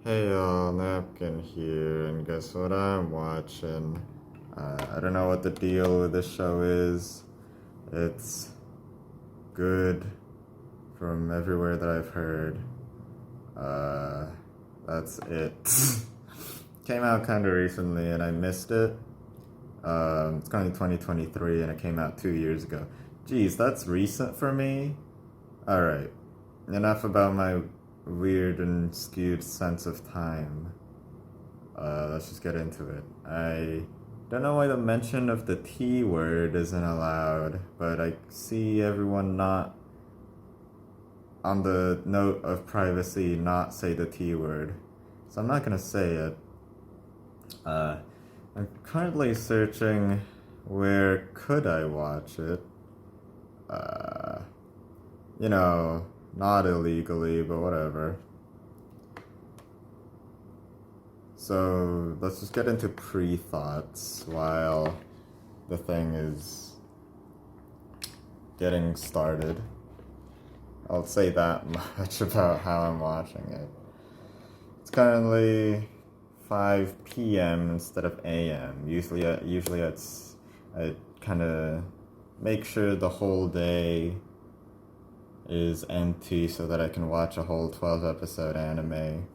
Hey y'all, Napkin here, and guess what I'm watching? I don't know what the deal with this show is. It's good from everywhere that I've heard. That's it. Came out kind of recently and I missed it. It's currently 2023 and it came out 2 years ago. Geez, that's recent for me. Alright, enough about my weird and skewed sense of time. Let's just get into it. I don't know why the mention of the T word isn't allowed, but I see everyone not, on the note of privacy, not say the T word. So I'm not gonna say it. I'm currently searching where could I watch it. Not illegally, but whatever. So let's just get into pre-thoughts while the thing is getting started. I'll say that much about how I'm watching it. It's currently 5 p.m. instead of a.m. Usually I kind of make sure the whole day is empty so that I can watch a whole 12 episode anime.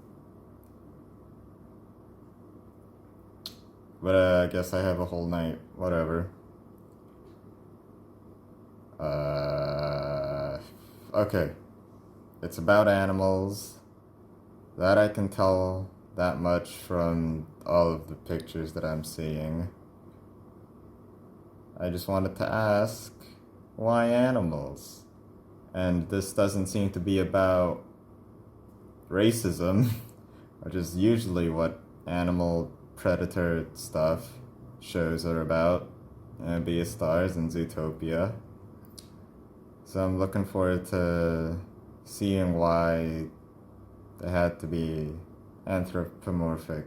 But I guess I have a whole night, whatever. Okay. It's about animals. That I can tell that much from all of the pictures that I'm seeing. I just wanted to ask, why animals? And this doesn't seem to be about racism, which is usually what animal predator stuff shows are about. Beastars and Zootopia. So I'm looking forward to seeing why they had to be anthropomorphic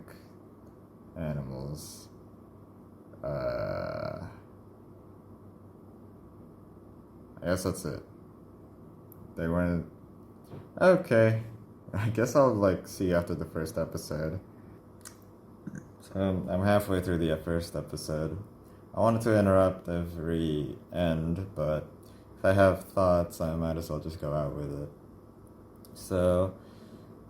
animals. I guess that's it. They weren't... Okay. I guess I'll, see after the first episode. So, I'm halfway through the first episode. I wanted to interrupt every end, but if I have thoughts, I might as well just go out with it. So,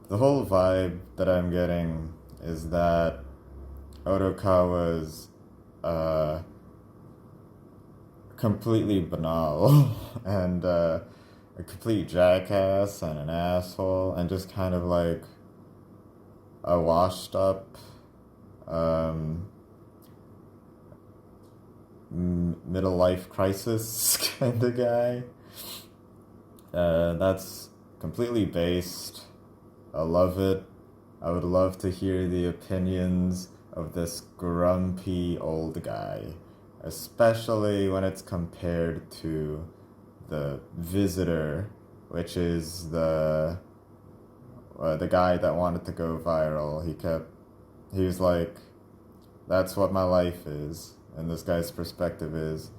the whole vibe that I'm getting is that Otokawa's, completely banal, and, a complete jackass and an asshole and just kind of like a washed up middle life crisis kind of guy. That's completely based. I love it. I would love to hear the opinions of this grumpy old guy, especially when it's compared to the Visitor, which is the guy that wanted to go viral. He was like, that's what my life is. And this guy's perspective is,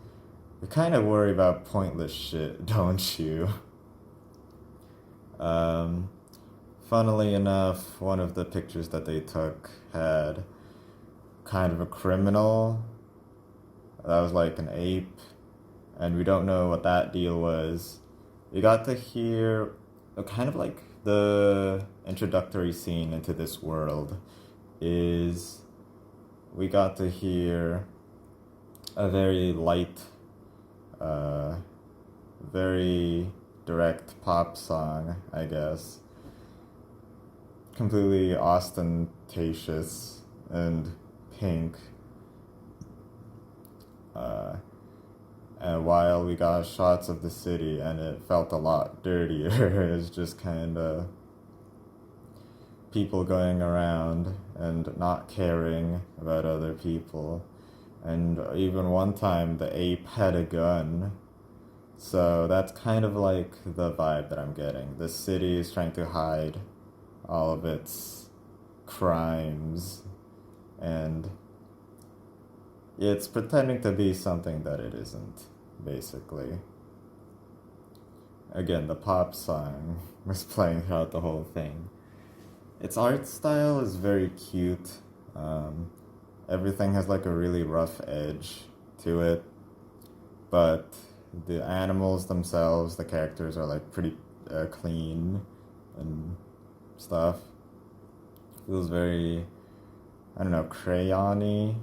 you kind of worry about pointless shit, don't you? Funnily enough, one of the pictures that they took had kind of a criminal that was like an ape, and we don't know what that deal was. We got to hear kind of like the introductory scene into this world is we got to hear a very light, very direct pop song, I guess. Completely ostentatious and pink. And while we got shots of the city and it felt a lot dirtier, it's just kind of people going around and not caring about other people. And even one time the ape had a gun. So that's kind of like the vibe that I'm getting. The city is trying to hide all of its crimes, and it's pretending to be something that it isn't, basically. Again, the pop song was playing throughout the whole thing. its art style is very cute. Everything has like a really rough edge to it, but the animals themselves, the characters are like pretty clean and stuff. Feels very, I don't know, crayon-y,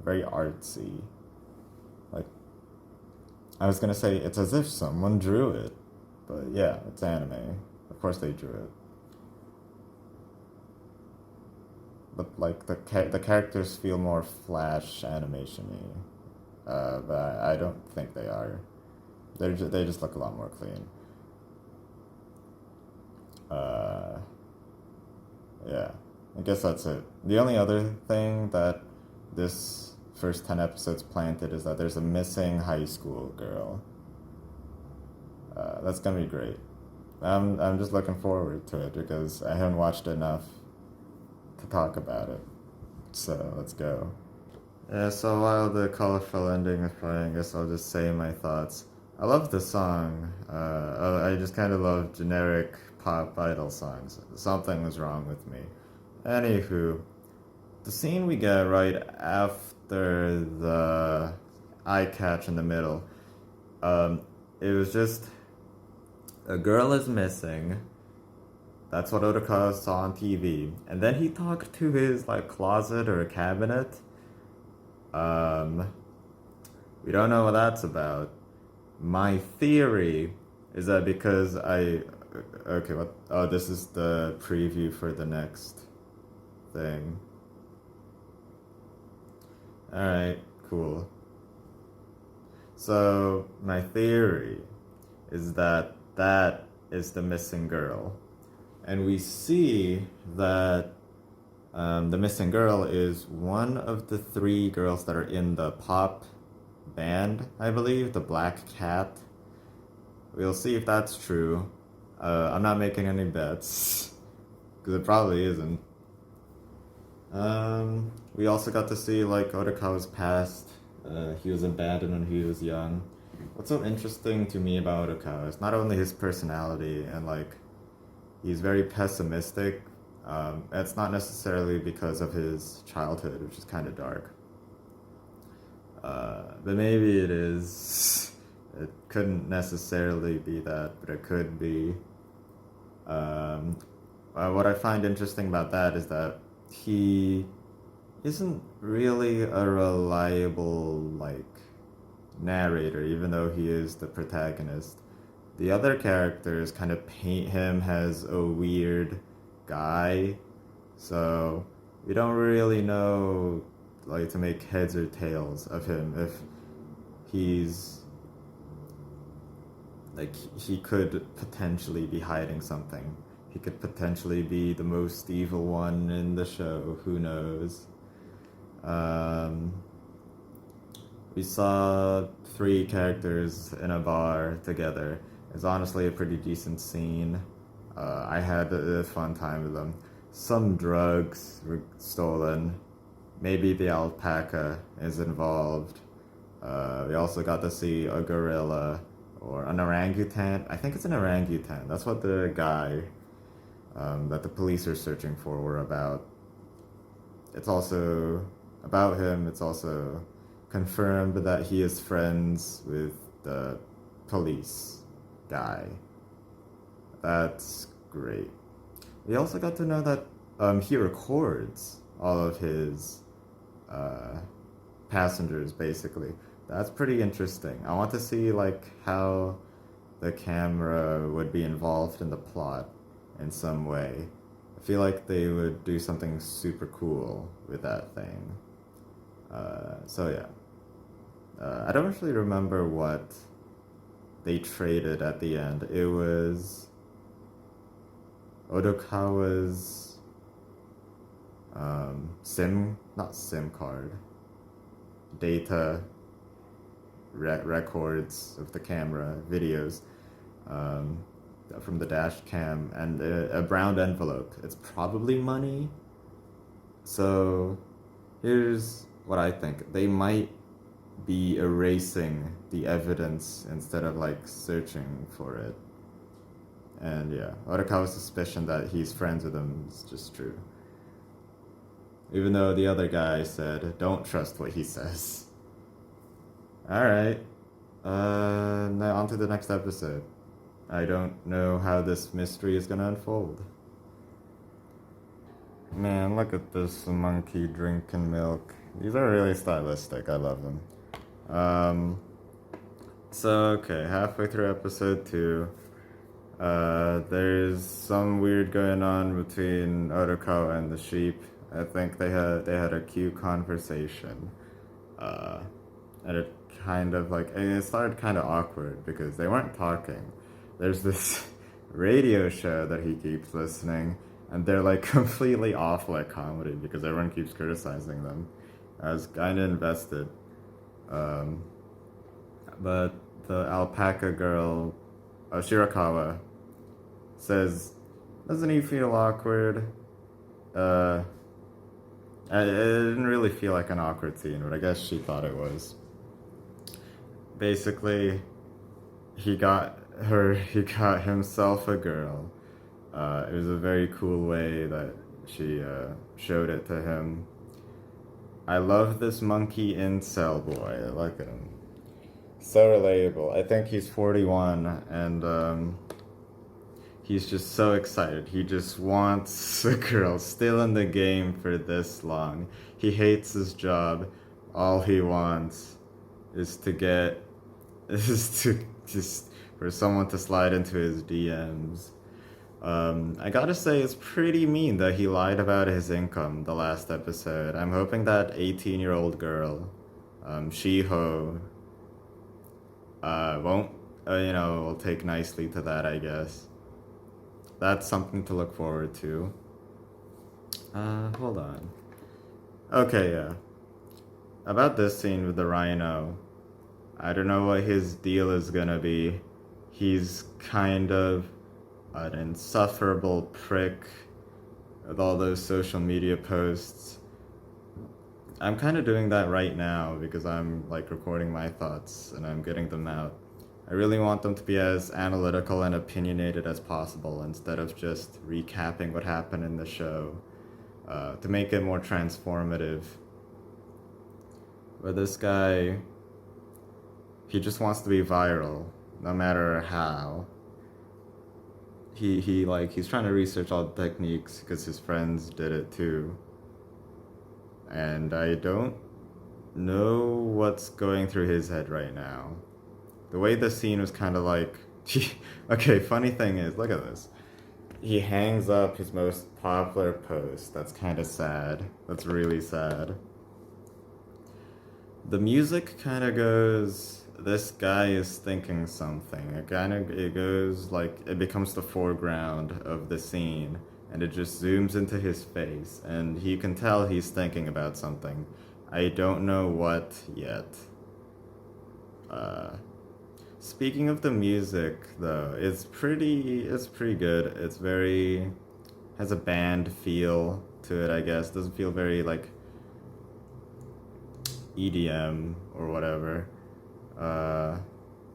very artsy. Like, I was gonna say it's as if someone drew it, but yeah, it's anime. Of course they drew it. But like the characters feel more Flash animation-y, but I don't think they are. They just look a lot more clean. Uh, yeah, I guess that's it. The only other thing that this first 10 episodes planted is that there's a missing high school girl. That's gonna be great. I'm just looking forward to it because I haven't watched enough to talk about it. So let's go. Yeah, so while the colorful ending is playing, I guess I'll just say my thoughts. I love the song. I just kind of love generic pop idol songs. Something was wrong with me. Anywho, the scene we get right after the eye catch in the middle, it was just a girl is missing. That's what Otaka saw on TV. And then he talked to his like closet or cabinet. We don't know what that's about. My theory is that because okay, what? Oh, this is the preview for the next thing. Alright, cool. So, my theory is that that is the missing girl. And we see that the missing girl is one of the three girls that are in the pop band, I believe, the Black Cat. We'll see if that's true. I'm not making any bets, because it probably isn't. We also got to see like Otakawa's past. He was abandoned when he was young. What's so interesting to me about Otakawa is not only his personality and like he's very pessimistic. It's not necessarily because of his childhood, which is kind of dark. But maybe it is. It couldn't necessarily be that, but it could be. What I find interesting about that is that he isn't really a reliable, like, narrator, even though he is the protagonist. The other characters kind of paint him as a weird guy, so we don't really know, like, to make heads or tails of him. If he's like, he could potentially be hiding something. He could potentially be the most evil one in the show. Who knows? We saw three characters in a bar together. It's honestly a pretty decent scene. I had a fun time with them. Some drugs were stolen. Maybe the alpaca is involved. We also got to see a gorilla or an orangutan. I think it's an orangutan. That's what the guy that the police are searching for were about. It's also about him. It's also confirmed that he is friends with the police guy. That's great. We also got to know that he records all of his passengers, basically. That's pretty interesting. I want to see like how the camera would be involved in the plot in some way. I feel like they would do something super cool with that thing. So yeah. I don't actually remember what they traded at the end. It was Odokawa's not SIM card, data records of the camera, videos from the dash cam, and a brown envelope. It's probably money. So here's what I think. They might be erasing the evidence instead of like searching for it. And yeah, Otokawa's suspicion that he's friends with him is just true. Even though the other guy said, don't trust what he says. Alright. Now on to the next episode. I don't know how this mystery is gonna unfold. Man, look at this monkey drinking milk. These are really stylistic. I love them. So, okay, halfway through episode 2, there's some weird going on between Otokawa and the sheep. I think they had a cute conversation. And it kind of it started kind of awkward because they weren't talking. There's this radio show that he keeps listening, and they're like completely awful at comedy because everyone keeps criticizing them. I was kind of invested. But the alpaca girl, Shirakawa, says, doesn't he feel awkward? It didn't really feel like an awkward scene, but I guess she thought it was. Basically, he got himself a girl. It was a very cool way that she showed it to him. I love this monkey incel boy. Look at him. So relatable. I think he's 41 and he's just so excited. He just wants a girl, still in the game for this long. He hates his job. All he wants is for someone to slide into his DMs. I gotta say, it's pretty mean that he lied about his income the last episode. I'm hoping that 18-year-old girl, Shiho, will take nicely to that, I guess. That's something to look forward to. Hold on. Okay, yeah. About this scene with the rhino, I don't know what his deal is gonna be. He's kind of an insufferable prick with all those social media posts. I'm kind of doing that right now because I'm recording my thoughts and I'm getting them out. I really want them to be as analytical and opinionated as possible instead of just recapping what happened in the show, to make it more transformative. But this guy, he just wants to be viral, no matter how. He's trying to research all the techniques because his friends did it too. And I don't know what's going through his head right now. The way the scene was kind of okay, funny thing is, look at this. He hangs up his most popular post. That's kind of sad. That's really sad. The music kind of goes, this guy is thinking something. It goes it becomes the foreground of the scene, and it just zooms into his face, and you can tell he's thinking about something. I don't know what yet. Speaking of the music, though, it's pretty good. It's has a band feel to it, I guess. Doesn't feel very EDM or whatever.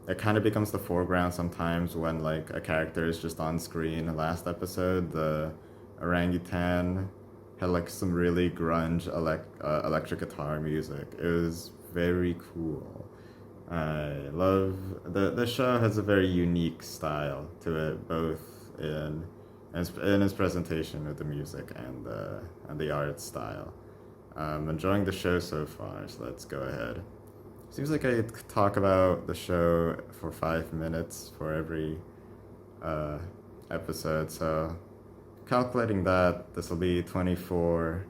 It kind of becomes the foreground sometimes when a character is just on screen. Last episode, the orangutan had some really grunge electric guitar music. It was very cool. I love the show has a very unique style to it, both in its presentation of the music and the art style. I'm enjoying the show so far, so let's go ahead. Seems like I could talk about the show for 5 minutes for every episode, so calculating that, this will be 24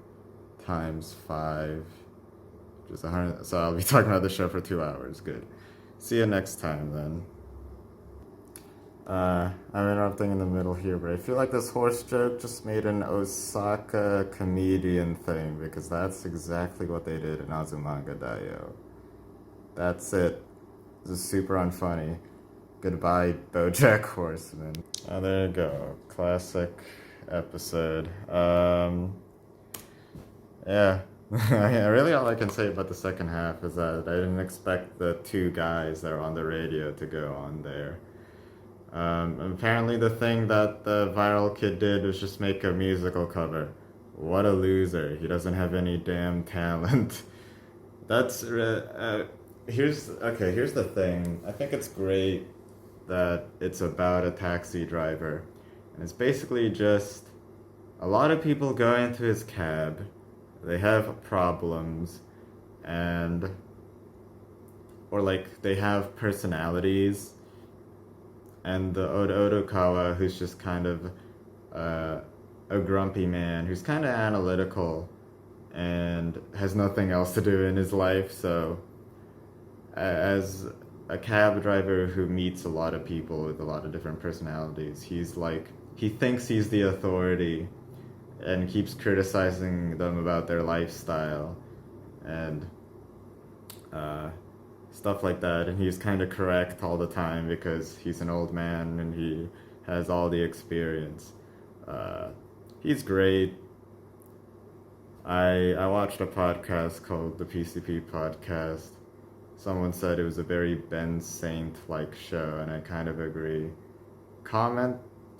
times 5, just 100. So I'll be talking about the show for 2 hours. Good. See you next time then. I'm interrupting in the middle here, but I feel like this horse joke just made an Osaka comedian thing because that's exactly what they did in Azumanga Daioh. That's it. This is super unfunny. Goodbye, BoJack Horseman. Oh, there you go. Classic episode. Yeah. Really all I can say about the second half is that I didn't expect the 2 guys that are on the radio to go on there. Apparently the thing that the viral kid did was just make a musical cover. What a loser. He doesn't have any damn talent. That's here's the thing. I think it's great that it's about a taxi driver. And it's basically just a lot of people go into his cab. They have problems and or like they have personalities, and the Odokawa, who's just kind of a grumpy man who's kind of analytical and has nothing else to do in his life. So, as a cab driver who meets a lot of people with a lot of different personalities, he thinks he's the authority and keeps criticizing them about their lifestyle and stuff like that. And he's kind of correct all the time because he's an old man and he has all the experience. He's great. I watched a podcast called the PCP Podcast. Someone said it was a very Ben Saint-like show, and I kind of agree.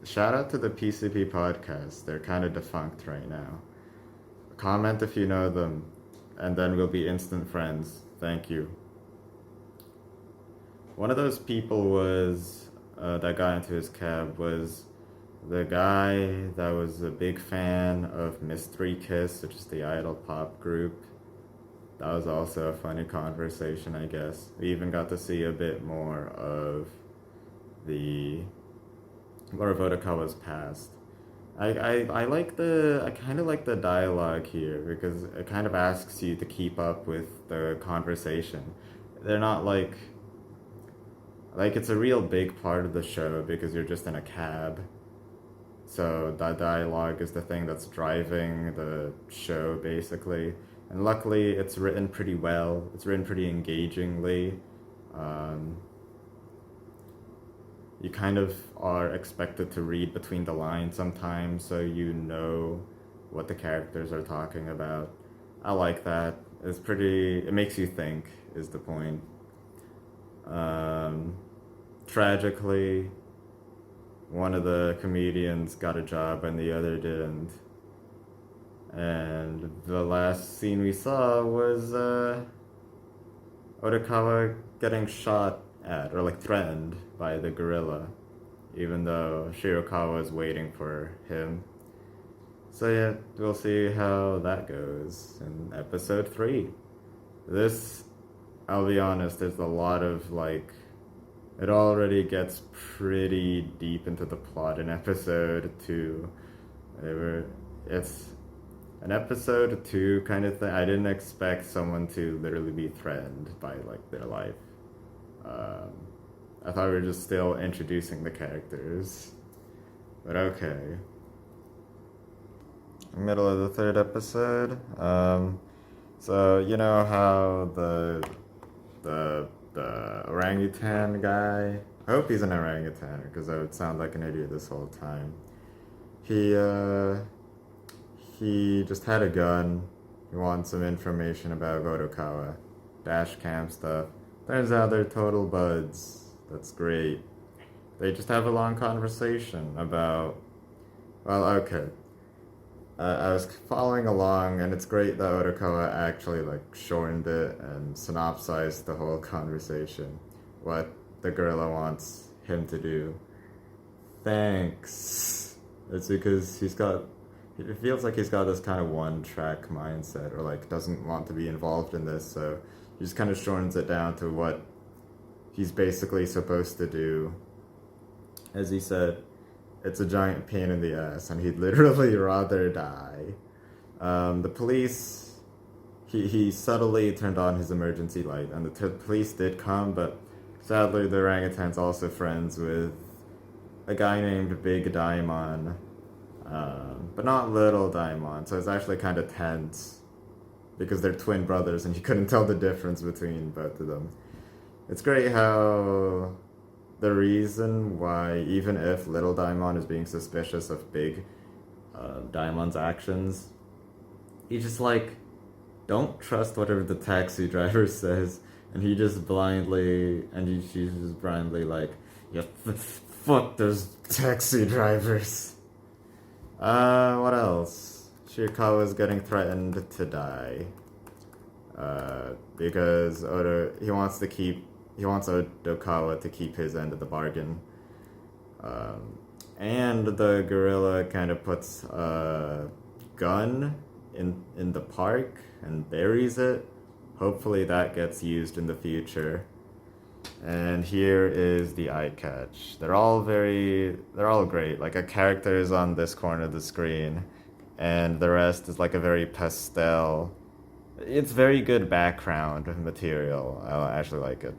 Shout out to the PCP Podcast. They're kind of defunct right now. Comment if you know them, and then we'll be instant friends. Thank you. One of those people was, that got into his cab was the guy that was a big fan of Mystery Kiss, which is the idol pop group. That was also a funny conversation, I guess. We even got to see a bit more of Odokawa's past. I kind of like the dialogue here because it kind of asks you to keep up with the conversation. They're not like it's a real big part of the show because you're just in a cab. So that dialogue is the thing that's driving the show, basically. And luckily, it's written pretty well. It's written pretty engagingly. You kind of are expected to read between the lines sometimes, so you know what the characters are talking about. I like that. It makes you think, is the point. Tragically, one of the comedians got a job and the other didn't. And the last scene we saw was Odokawa getting shot at, or like threatened by the gorilla, even though Shirokawa is waiting for him. So yeah, we'll see how that goes in episode 3. This, I'll be honest, there's a lot of it already gets pretty deep into the plot in episode 2. It's an episode 2 kind of thing. I didn't expect someone to literally be threatened by their life. I thought we were just still introducing the characters. But okay. Middle of the 3rd episode. So you know how the orangutan guy, I hope he's an orangutan because I would sound like an idiot this whole time. He just had a gun. He wants some information about Odokawa. Dash cam stuff. Turns out they're total buds. That's great. They just have a long conversation about, well, okay. I was following along, and it's great that Odokawa actually shortened it and synopsized the whole conversation. What the gorilla wants him to do. Thanks. It's because it feels like he's got this kind of one-track mindset, or doesn't want to be involved in this, so he just kind of shortens it down to what he's basically supposed to do. As he said, it's a giant pain in the ass, and he'd literally rather die. The police, he subtly turned on his emergency light, and the police did come, but sadly the orangutan's also friends with a guy named Big Daimon, but not Little Daimon, so it's actually kind of tense, because they're twin brothers, and you couldn't tell the difference between both of them. It's great how the reason why, even if Little Daimon is being suspicious of Big Daimon's actions, he just don't trust whatever the taxi driver says, and he just blindly, she's just blindly you Fuck those taxi drivers. What else? Shirakawa's getting threatened to die. Because he wants Odokawa to keep his end of the bargain. And the gorilla kind of puts a gun in the park and buries it. Hopefully that gets used in the future. And here is the eye catch. They're all great. Like a character is on this corner of the screen, and the rest is like a very pastel. It's very good background material. I actually like it.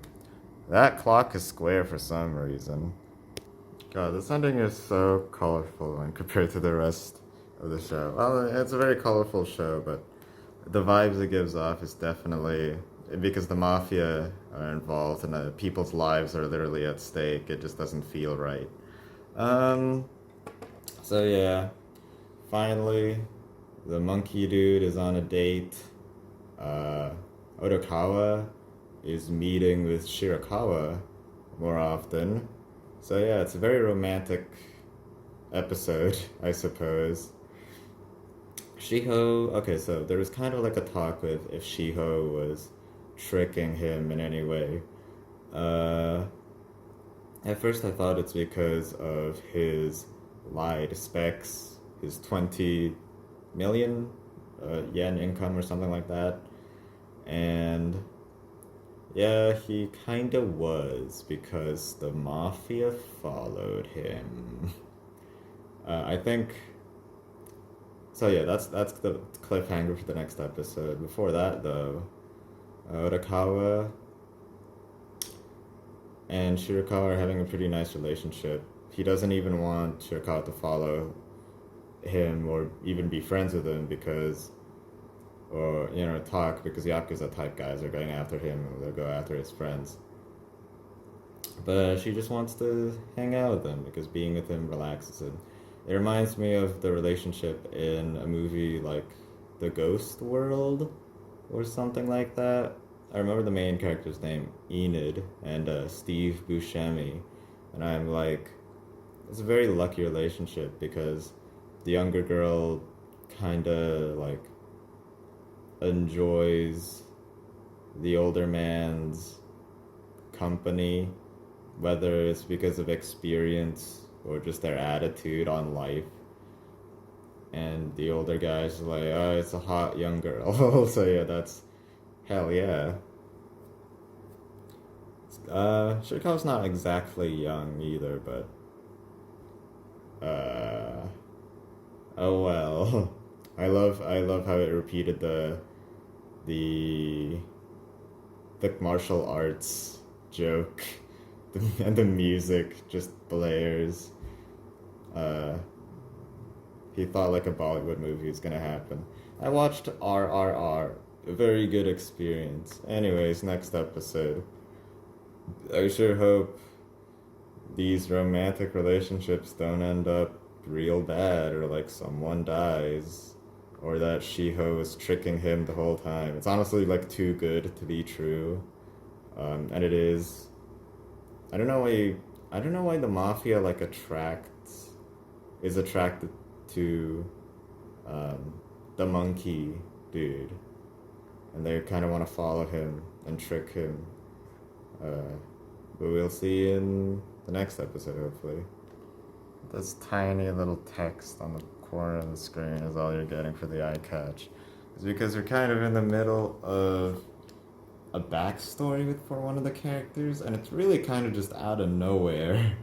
That clock is square for some reason. God, this ending is so colorful when compared to the rest of the show. Well, it's a very colorful show, but the vibes it gives off is definitely, because the mafia are involved and people's lives are literally at stake, it just doesn't feel right. So yeah, finally, the monkey dude is on a date. Odokawa is meeting with Shirakawa more often. So yeah, it's a very romantic episode, I suppose. Shiho, okay, so there was kind of like a talk with if Shiho was tricking him in any way. At first I thought it's because of his lied specs, his 20 million yen income or something like that. And yeah, he kind of was, because the mafia followed him. I think... So yeah, that's the cliffhanger for the next episode. Before that, though, Odokawa and Shirakawa are having a pretty nice relationship. He doesn't even want Shirakawa to follow him or even be friends with him because... or, talk, because Yakuza type guys are going after him, or they'll go after his friends. But she just wants to hang out with him because being with him relaxes him. It reminds me of the relationship in a movie like The Ghost World or something like that. I remember the main character's name, Enid, and Steve Buscemi. And I'm like, it's a very lucky relationship because the younger girl kinda like enjoys the older man's company, whether it's because of experience or just their attitude on life. And the older guy's like, oh, it's a hot young girl. So yeah, that's hell yeah. Shirakawa's not exactly young either, but oh well. I love how it repeated the martial arts joke, and the music just blares. He thought like a Bollywood movie was gonna happen. I watched RRR, a very good experience. Anyways, next episode. I sure hope these romantic relationships don't end up real bad, or like someone dies, or that Shiho was tricking him the whole time. It's honestly like too good to be true, and it is. I don't know why the mafia like is attracted to the monkey dude, and they kind of want to follow him and trick him. But we'll see in the next episode, hopefully. This tiny little text on the corner of the screen is all you're getting for the eye catch. It's because we're kind of in the middle of a backstory for one of the characters, and it's really kind of just out of nowhere.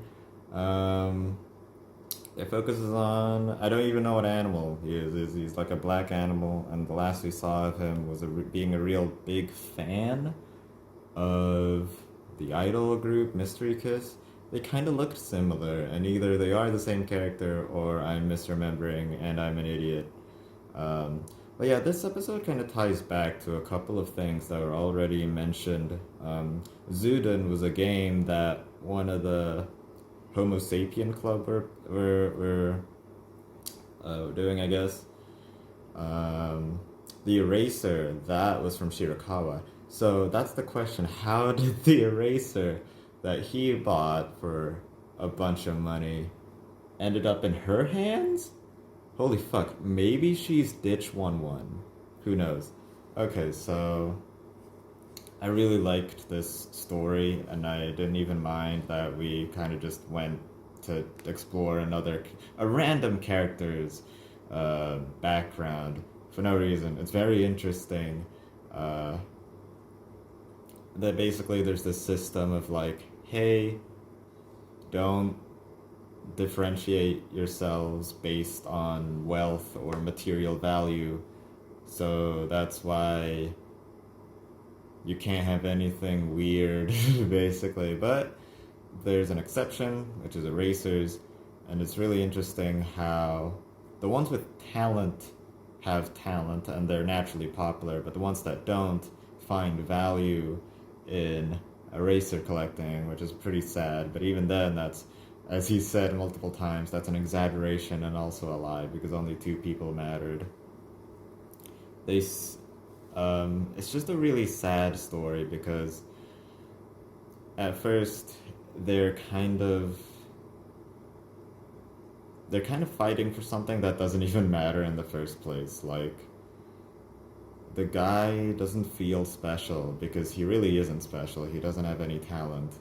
It focuses on, I don't even know what animal he is. He's like a black animal, and the last we saw of him was being a real big fan of the idol group Mystery Kiss. They kind of looked similar, and either they are the same character or I'm misremembering and I'm an idiot. But yeah, this episode kind of ties back to a couple of things that were already mentioned. Zuden was a game that one of the Homo Sapien Club were doing, I guess. The eraser, that was from Shirakawa. So that's the question. How did the eraser that he bought for a bunch of money ended up in her hands? Holy fuck, maybe she's Ditch 1-1. Who knows? Okay, so I really liked this story, and I didn't even mind that we kind of just went to explore a random character's background for no reason. It's very interesting. That basically there's this system of like, hey, don't differentiate yourselves based on wealth or material value. So that's why you can't have anything weird, basically. But there's an exception, which is erasers, and it's really interesting how the ones with talent have talent and they're naturally popular, but the ones that don't find value in eraser collecting, which is pretty sad. But even then, that's, as he said multiple times, that's an exaggeration and also a lie, because only 2 people mattered. It's just a really sad story, because at first they're kind of fighting for something that doesn't even matter in the first place. Like, the guy doesn't feel special because he really isn't special. He doesn't have any talent.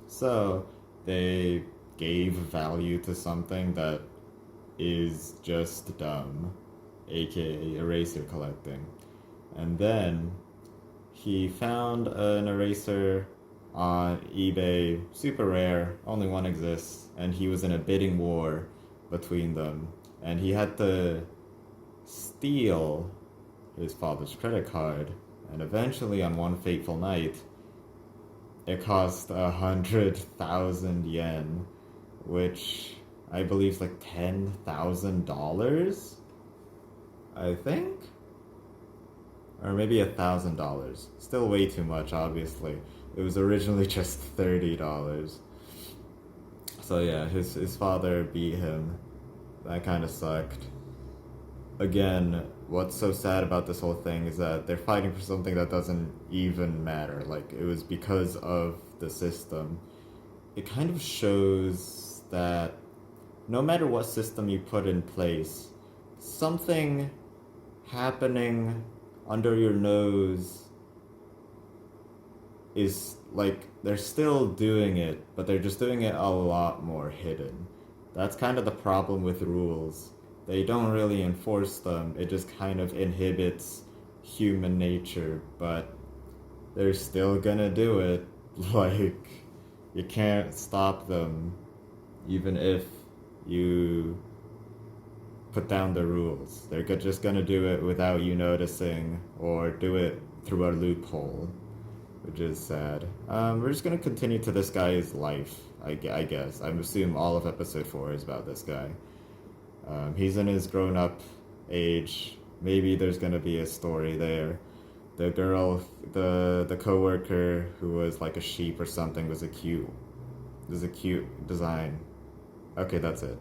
So they gave value to something that is just dumb, aka eraser collecting. And then he found an eraser on eBay, super rare, only one exists, and he was in a bidding war between them, and he had to steal his father's credit card, and eventually on one fateful night it cost 100,000 yen, which I believe is like $10,000, I think, or maybe $1,000. Still way too much, obviously. It was originally just $30. So yeah, his father beat him. That kind of sucked. Again, what's so sad about this whole thing is that they're fighting for something that doesn't even matter. Like, it was because of the system. It kind of shows that no matter what system you put in place, something happening under your nose is like, they're still doing it, but they're just doing it a lot more hidden. That's kind of the problem with rules. They don't really enforce them, it just kind of inhibits human nature, but they're still gonna do it. Like, you can't stop them, even if you put down the rules. They're just gonna do it without you noticing, or do it through a loophole, which is sad. We're just gonna continue to this guy's life, I guess. I assume all of episode 4 is about this guy. He's in his grown-up age. Maybe there's gonna be a story there. The girl, the coworker who was like a sheep or something was a cute design. Okay, that's it.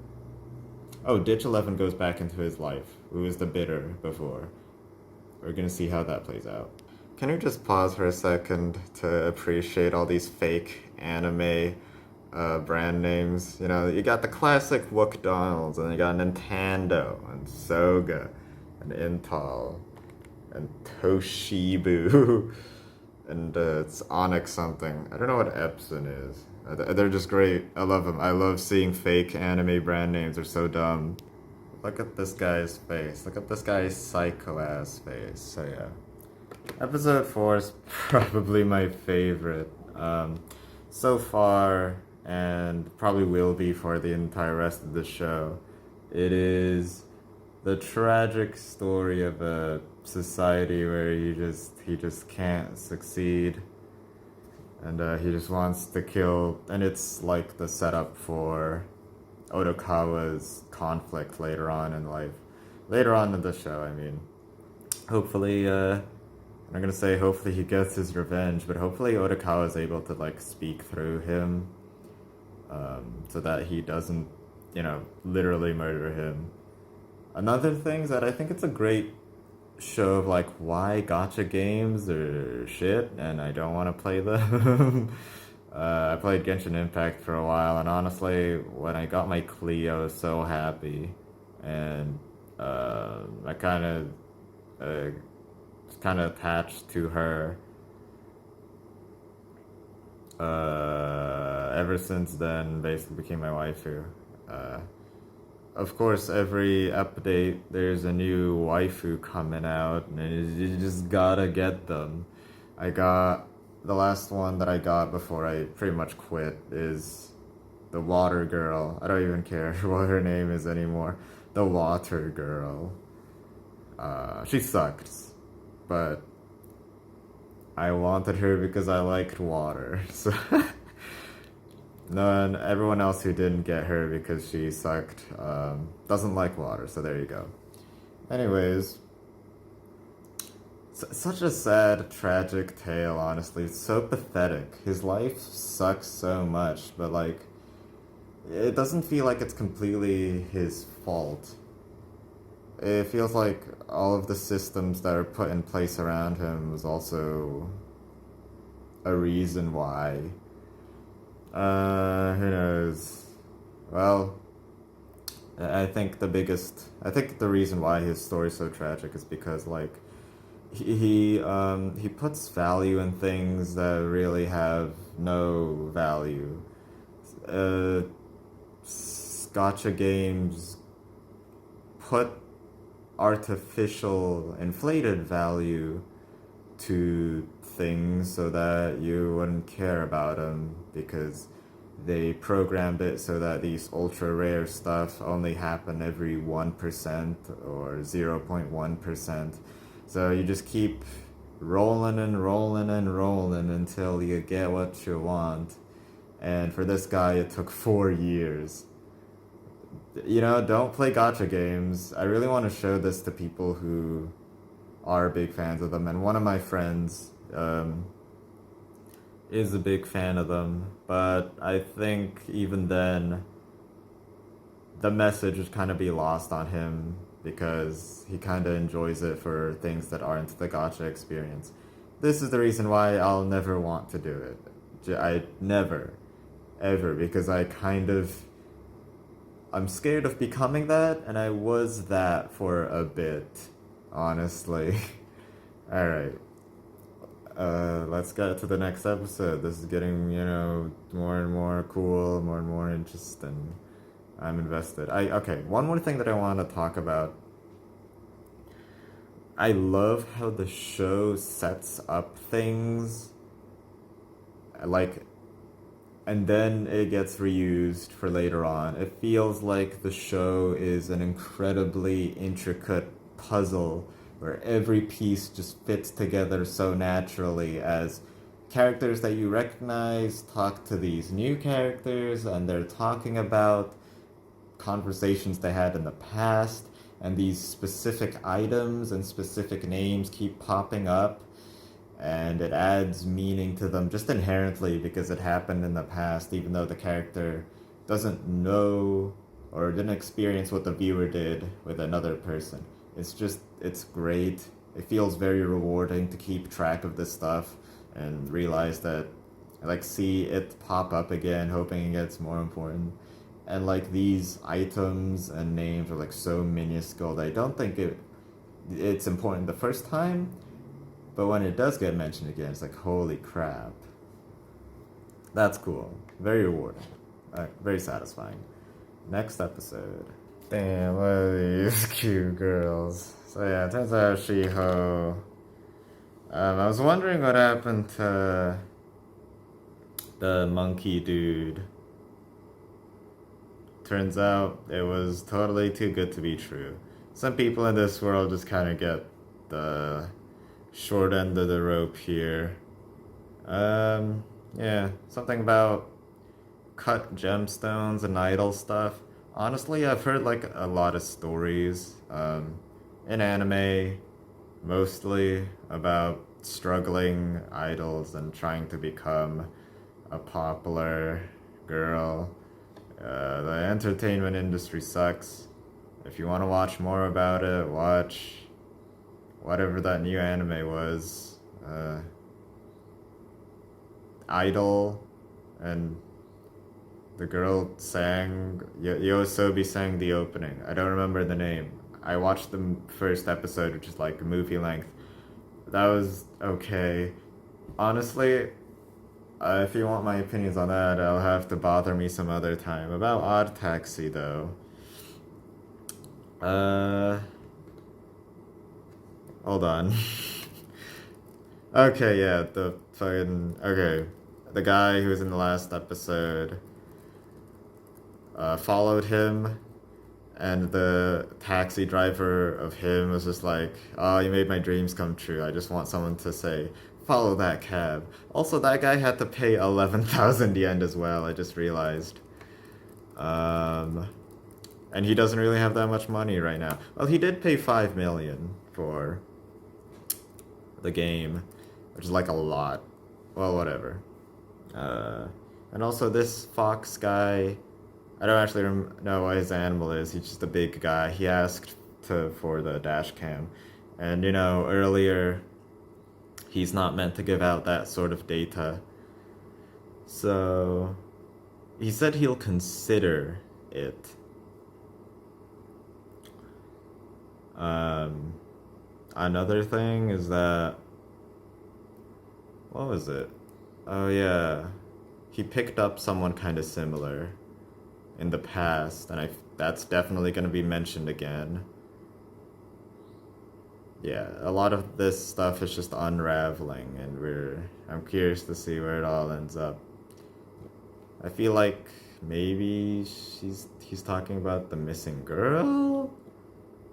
Oh, Ditch 11 goes back into his life, who was the bidder before. We're gonna see how that plays out. Can you just pause for a second to appreciate all these fake anime brand names? You know, you got the classic McDonald's, and you got Nintendo, and Soga, and Intel, and Toshibu, and it's Onyx something. I don't know what Epson is. They're just great. I love them. I love seeing fake anime brand names. They're so dumb. Look at this guy's face. Look at this guy's psycho-ass face. So yeah. Episode 4 is probably my favorite so far, and probably will be for the entire rest of the show. It is the tragic story of a society where he just can't succeed, and he just wants to kill, and it's like the setup for Otokawa's conflict later on in life. Later on in the show, I mean. Hopefully, I'm gonna say hopefully he gets his revenge, but hopefully Otokawa is able to, like, speak through him, so that he doesn't, literally murder him. Another thing is that I think it's a great show of, like, why gacha games are shit, and I don't want to play them. I played Genshin Impact for a while, and honestly, when I got my Klee, I was so happy, and I uh, kind of attached to her. Ever since then, basically became my waifu. Uh, of course, every update there's a new waifu coming out, and you just gotta get them. I got the last one that I got before I pretty much quit is the water girl. I don't even care what her name is anymore. The water girl. She sucked, but I wanted her because I liked water. So no, and everyone else who didn't get her because she sucked doesn't like water. So there you go. Anyways, such a sad, tragic tale. Honestly, it's so pathetic. His life sucks so much, but like, it doesn't feel like it's completely his fault. It feels like all of the systems that are put in place around him was also a reason why. Who knows? Well, I think the reason why his story is so tragic is because like he puts value in things that really have no value. Uh, Gotcha games put artificial inflated value to things so that you wouldn't care about them because they programmed it so that these ultra rare stuff only happen every 1% or 0.1%. So you just keep rolling and rolling and rolling until you get what you want. And for this guy, it took 4 years. You know, don't play gotcha games. I really want to show this to people who are big fans of them. And one of my friends is a big fan of them. But I think even then, the message would kind of be lost on him because he kind of enjoys it for things that aren't the gotcha experience. This is the reason why I'll never want to do it. I never, ever, because I'm scared of becoming that, and I was that for a bit, honestly. Alright. Let's get to the next episode. This is getting, more and more cool, more and more interesting. I'm invested. Okay, one more thing that I want to talk about. I love how the show sets up things, like, and then it gets reused for later on. It feels like the show is an incredibly intricate puzzle where every piece just fits together so naturally as characters that you recognize talk to these new characters and they're talking about conversations they had in the past, and these specific items and specific names keep popping up, and it adds meaning to them just inherently because it happened in the past, even though the character doesn't know or didn't experience what the viewer did with another person. It's great. It feels very rewarding to keep track of this stuff and realize that, like, see it pop up again, hoping it gets more important. And like these items and names are like so minuscule that I don't think it's important the first time, but when it does get mentioned again, it's like, holy crap. That's cool. Very rewarding. Very satisfying. Next episode. Damn, what are these cute girls? So yeah, it turns out Shiho. I was wondering what happened to the monkey dude. Turns out it was totally too good to be true. Some people in this world just kind of get the short end of the rope here. Yeah, something about cut gemstones and idol stuff. Honestly, I've heard like a lot of stories in anime, mostly about struggling idols and trying to become a popular girl. The entertainment industry sucks. If you want to watch more about it, watch whatever that new anime was. Idol. and the girl sang, Yoasobi sang the opening. I don't remember the name. I watched the first episode, which is like movie length. That was okay. Honestly, if you want my opinions on that, I'll have to bother me some other time. About Odd Taxi, though. Hold on. Okay, yeah, okay. The guy who was in the last episode followed him, and the taxi driver of him was just like, oh, you made my dreams come true. I just want someone to say, follow that cab. Also, that guy had to pay 11,000 yen as well, I just realized. And he doesn't really have that much money right now. Well, he did pay 5 million for the game, which is like a lot. Well, whatever. And also this fox guy, I don't actually know what his animal is. He's just a big guy. He asked for the dash cam. And, earlier, he's not meant to give out that sort of data. So, he said he'll consider it. Another thing is that, what was it? Oh yeah, he picked up someone kind of similar in the past, and that's definitely going to be mentioned again. Yeah, a lot of this stuff is just unraveling, and I'm curious to see where it all ends up. I feel like maybe he's talking about the missing girl?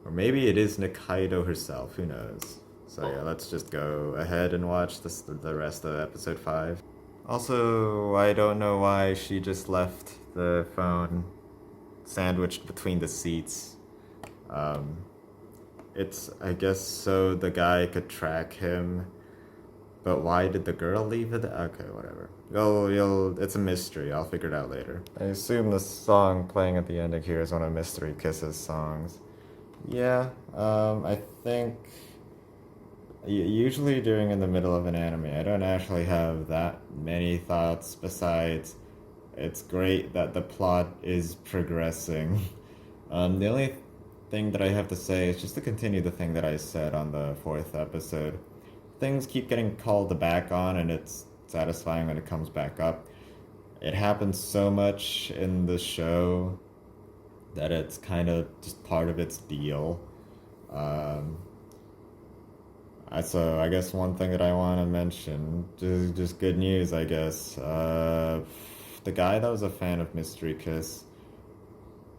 Or maybe it is Nikaido herself, who knows. So yeah, let's just go ahead and watch the rest of episode 5. Also, I don't know why she just left the phone sandwiched between the seats. It's, I guess, so the guy could track him. But why did the girl leave it? Okay, whatever. It's a mystery. I'll figure it out later. I assume the song playing at the ending here is one of Mystery Kiss's songs. Yeah, I think usually during in the middle of an anime, I don't actually have that many thoughts besides it's great that the plot is progressing. The only thing that I have to say is just to continue the thing that I said on the 4th episode. Things keep getting called back on, and it's satisfying when it comes back up. It happens so much in the show that it's kind of just part of its deal. So I guess one thing that I want to mention, just good news, I guess. The guy that was a fan of Mystery Kiss,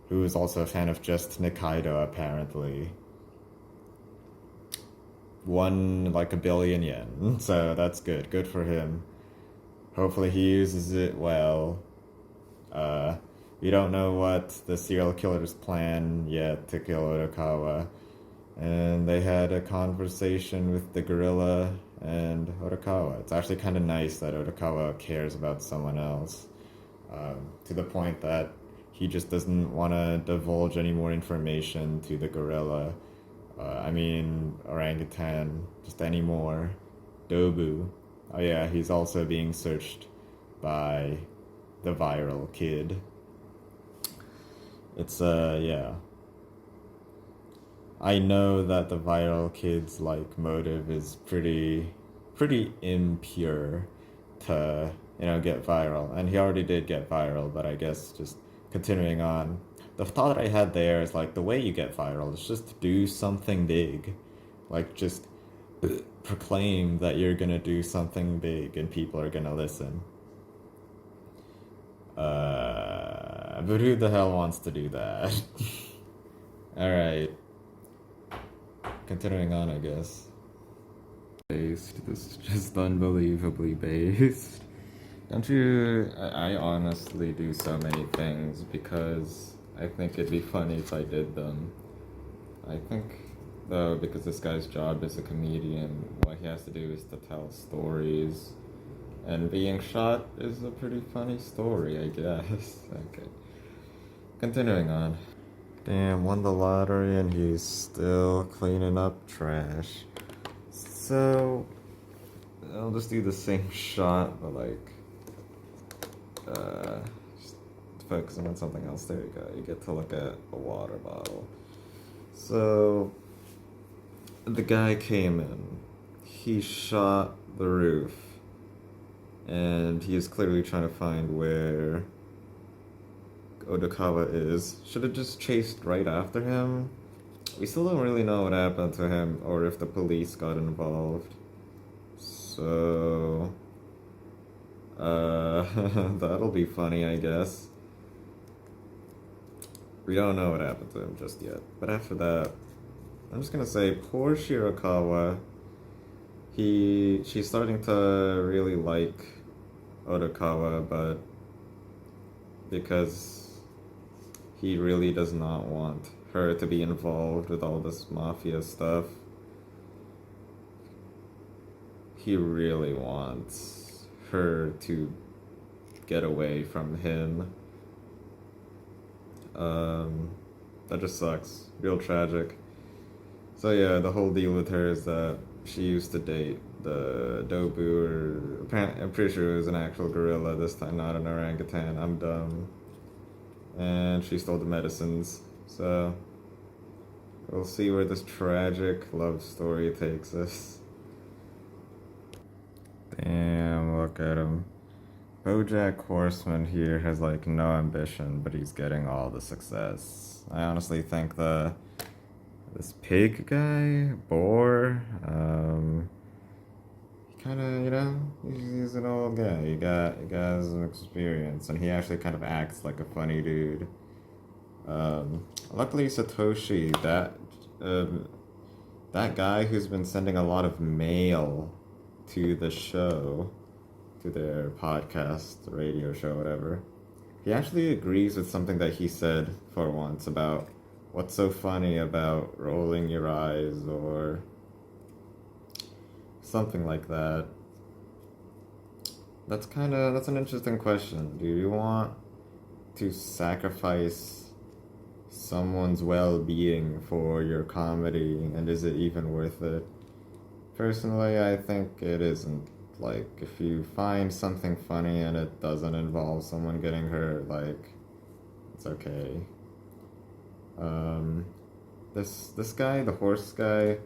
who was also a fan of just Nikaido, apparently, won like 1 billion yen. So that's good. Good for him. Hopefully he uses it well. We don't know what the serial killer's plan yet to kill Otokawa. And they had a conversation with the gorilla and Otokawa. It's actually kind of nice that Otokawa cares about someone else. To the point that he just doesn't want to divulge any more information to the gorilla. Orangutan, just any more. Dobu. Oh yeah, he's also being searched by the viral kid. It's, yeah. I know that the viral kid's, motive is pretty impure to, get viral. And he already did get viral, but I guess just continuing on. The thought I had there is, the way you get viral is just to do something big. Just proclaim that you're gonna do something big and people are gonna listen. But who the hell wants to do that? Alright. Continuing on, I guess. This is just unbelievably based. Don't you... I honestly do so many things because I think it'd be funny if I did them. I think, though, because this guy's job is a comedian, what he has to do is to tell stories. And being shot is a pretty funny story, I guess. Okay. Continuing on. Damn, won the lottery and he's still cleaning up trash. So, I'll just do the same shot, but just focusing on something else. There you go. You get to look at a water bottle. So the guy came in. He shot the roof, and he is clearly trying to find where Odokawa is. Should have just chased right after him. We still don't really know what happened to him or if the police got involved. So, that'll be funny, I guess. We don't know what happened to him just yet. But after that, I'm just gonna say, poor Shirakawa. She's starting to really like Odokawa, but because he really does not want her to be involved with all this mafia stuff. He really wants her to get away from him. That just sucks. Real tragic. So yeah, the whole deal with her is that she used to date the Dobu, or apparently, I'm pretty sure it was an actual gorilla this time, not an orangutan. I'm dumb. And she stole the medicines. So we'll see where this tragic love story takes us. Damn, look at him. BoJack Horseman here has like no ambition, but he's getting all the success. I honestly think this pig guy, Boar, he kind of, he's an old guy. He got some experience, and he actually kind of acts like a funny dude. Luckily, Satoshi, that guy who's been sending a lot of mail to the show, to their podcast, radio show, whatever, he actually agrees with something that he said for once about what's so funny about rolling your eyes or something like that. That's an interesting question. Do you want to sacrifice someone's well-being for your comedy, and is it even worth it? Personally, I think it isn't. Like, if you find something funny and it doesn't involve someone getting hurt, like, it's okay. This guy, the horse guy,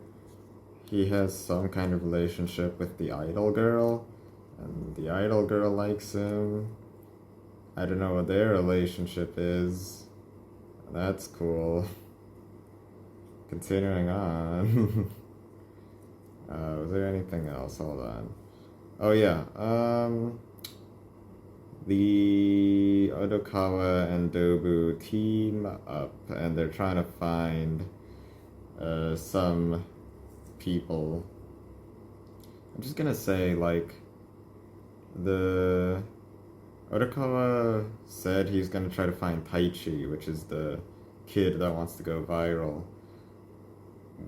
he has some kind of relationship with the idol girl, and the idol girl likes him. I don't know what their relationship is. That's cool. Continuing on. Was there anything else? Hold on. Oh yeah, the Odokawa and Dobu team up, and they're trying to find some people. I'm just gonna say, like, the Odokawa said he's gonna try to find Taichi, which is the kid that wants to go viral.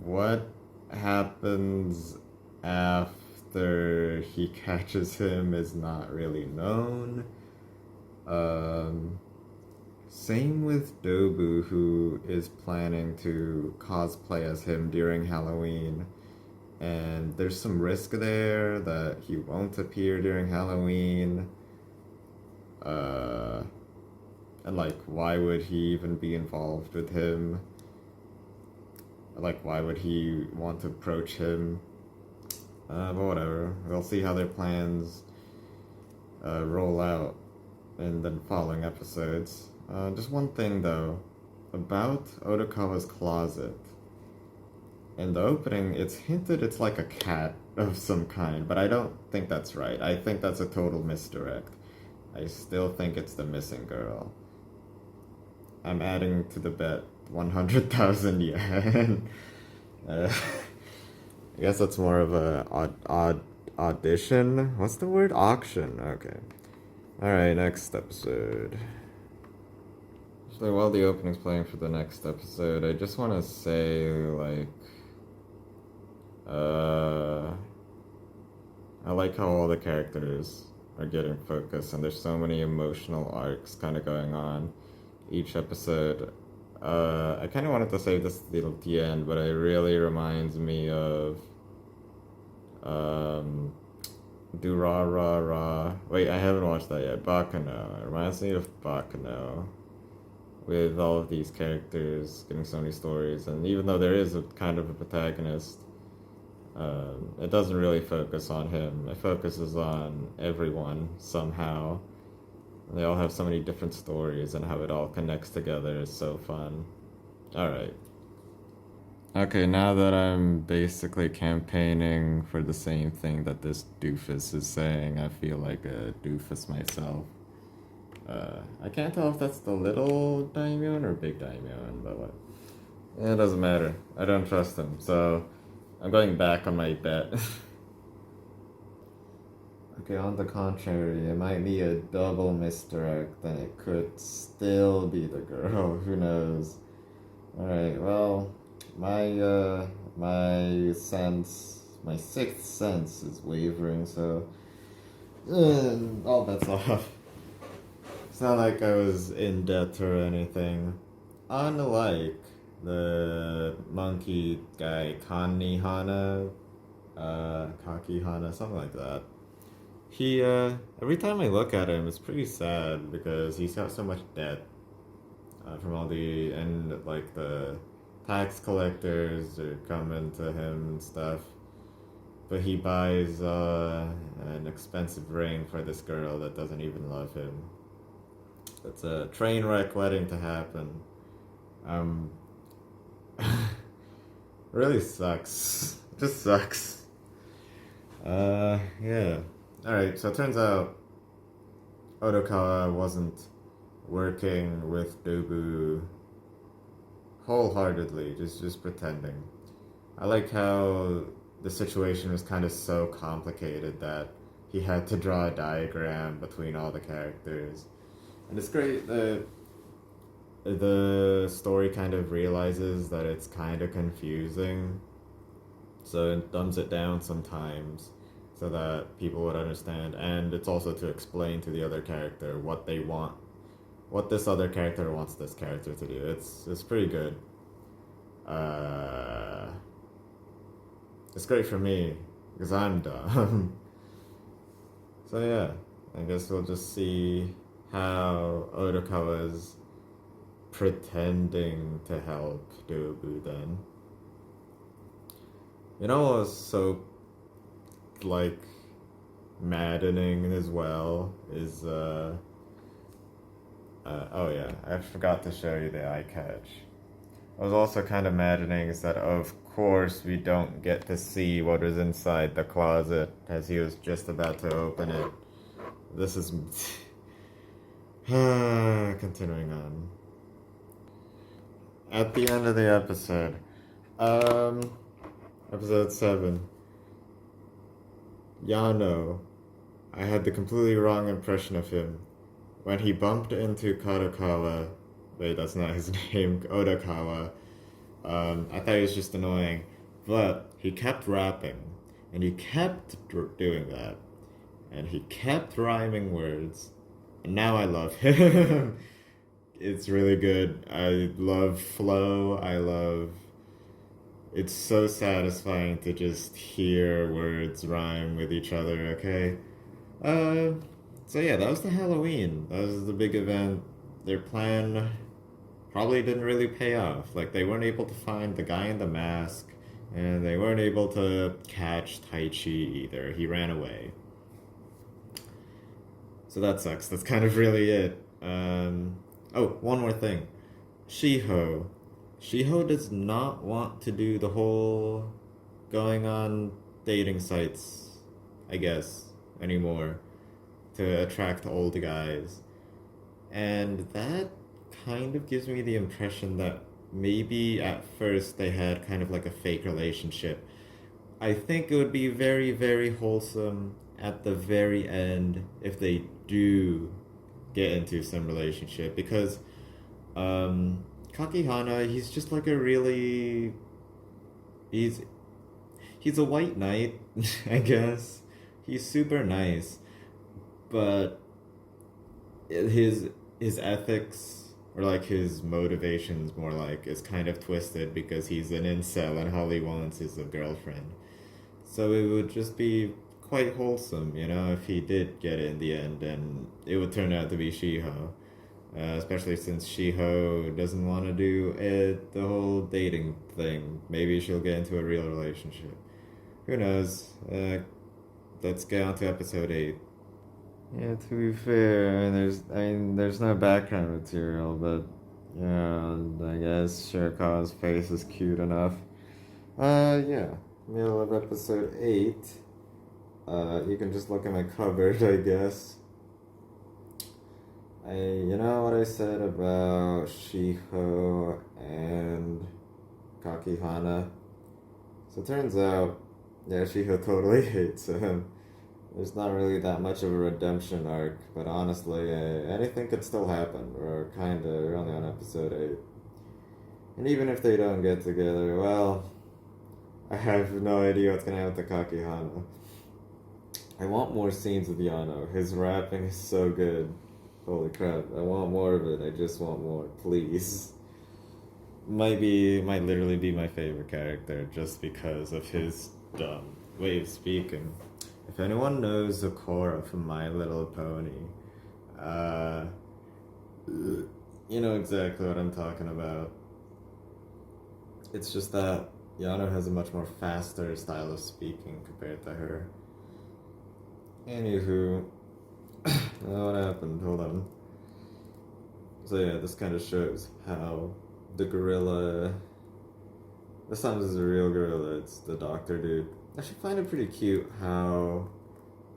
What happens after he catches him is not really known. Same with Dobu, who is planning to cosplay as him during Halloween, and there's some risk there that he won't appear during Halloween. And like, why would he even be involved with him? Like, why would he want to approach him? But whatever. We'll see how their plans roll out in the following episodes. Just one thing though, about Odokawa's closet. In the opening, it's hinted it's like a cat of some kind, but I don't think that's right. I think that's a total misdirect. I still think it's the missing girl. I'm adding to the bet 100,000 yen. I guess that's more of a audition. What's the word? Auction. Okay. Alright, next episode. So while the opening's playing for the next episode, I just want to say, like, I like how all the characters are getting focused, and there's so many emotional arcs kind of going on each episode. I kind of wanted to save this till the end, but it really reminds me of Do Ra Ra Ra. Wait, I haven't watched that yet. Baccano. It reminds me of Baccano. With all of these characters getting so many stories, and even though there is a kind of a protagonist, it doesn't really focus on him. It focuses on everyone somehow. They all have so many different stories, and how it all connects together is so fun. Alright. Okay, now that I'm basically campaigning for the same thing that this doofus is saying, I feel like a doofus myself. I can't tell if that's the little daimyon or big daimyon, but what? It doesn't matter. I don't trust him, so I'm going back on my bet. Okay, on the contrary, it might be a double misdirect, then it could still be the girl. Who knows? Alright, well, my sixth sense is wavering, so all bets off. It's not like I was in debt or anything. Unlike the monkey guy, Kakihana, something like that. He, every time I look at him, it's pretty sad because he's got so much debt from all like the tax collectors are coming to him and stuff. But he buys an expensive ring for this girl that doesn't even love him. It's a train wreck waiting to happen. Really sucks. It just sucks. Yeah. Alright, so it turns out Odokawa wasn't working with Dobu wholeheartedly, just pretending. I like how the situation was kind of so complicated that he had to draw a diagram between all the characters. And it's great that the story kind of realizes that it's kind of confusing, so it dumbs it down sometimes so that people would understand, and it's also to explain to the other character what they want, what this other character wants this character to do. It's pretty good. It's great for me because I'm dumb. So yeah, I guess we'll just see how Odokawa's pretending to help Dobu then. You know what was so like maddening as well is oh yeah, I forgot to show you the eye catch. What was also kind of maddening is that of course we don't get to see what is inside the closet as he was just about to open it. This is continuing on. At the end of the episode, episode 7, Yano, I had the completely wrong impression of him. When he bumped into Kadokawa, wait, that's not his name, Odokawa, I thought he was just annoying, but he kept rapping, and he kept doing that, and he kept rhyming words, and now I love him. It's really good. I love flow. It's so satisfying to just hear words rhyme with each other, okay? So yeah, that was the Halloween. That was the big event. Their plan probably didn't really pay off. Like, they weren't able to find the guy in the mask, and they weren't able to catch Taichi either. He ran away. So that sucks. That's kind of really it. Oh, one more thing. Shiho. Shiho does not want to do the whole going on dating sites, I guess, anymore to attract old guys. And that kind of gives me the impression that maybe at first they had kind of like a fake relationship. I think it would be very, very wholesome at the very end if they do get into some relationship, because Kakihana, he's just like a really he's a white knight, I guess. He's super nice, but his ethics, or like his motivations more like, is kind of twisted because he's an incel and all he wants is a girlfriend. So it would just be quite wholesome, if he did get it in the end, and it would turn out to be Shiho. Especially since Shiho doesn't want to do it, the whole dating thing. Maybe she'll get into a real relationship. Who knows? Let's get on to episode 8. Yeah, to be fair, there's no background material, but I guess Shirakawa's face is cute enough. Yeah, middle of episode 8. You can just look at my cupboard, I guess. You know what I said about Shiho and Kakihana? So it turns out, yeah, Shiho totally hates him. There's not really that much of a redemption arc, but honestly, anything could still happen. We're only on episode 8. And even if they don't get together, well, I have no idea what's gonna happen to Kakihana. I want more scenes with Yano. His rapping is so good. Holy crap, I want more of it. I just want more, please. Might literally be my favorite character just because of his dumb way of speaking. If anyone knows Zokora from My Little Pony, you know exactly what I'm talking about. It's just that Yano has a much more faster style of speaking compared to her. Anywho, what happened? Hold on. So yeah, this kind of shows how the gorilla... This time this is a real gorilla, it's the doctor dude. I should find it pretty cute how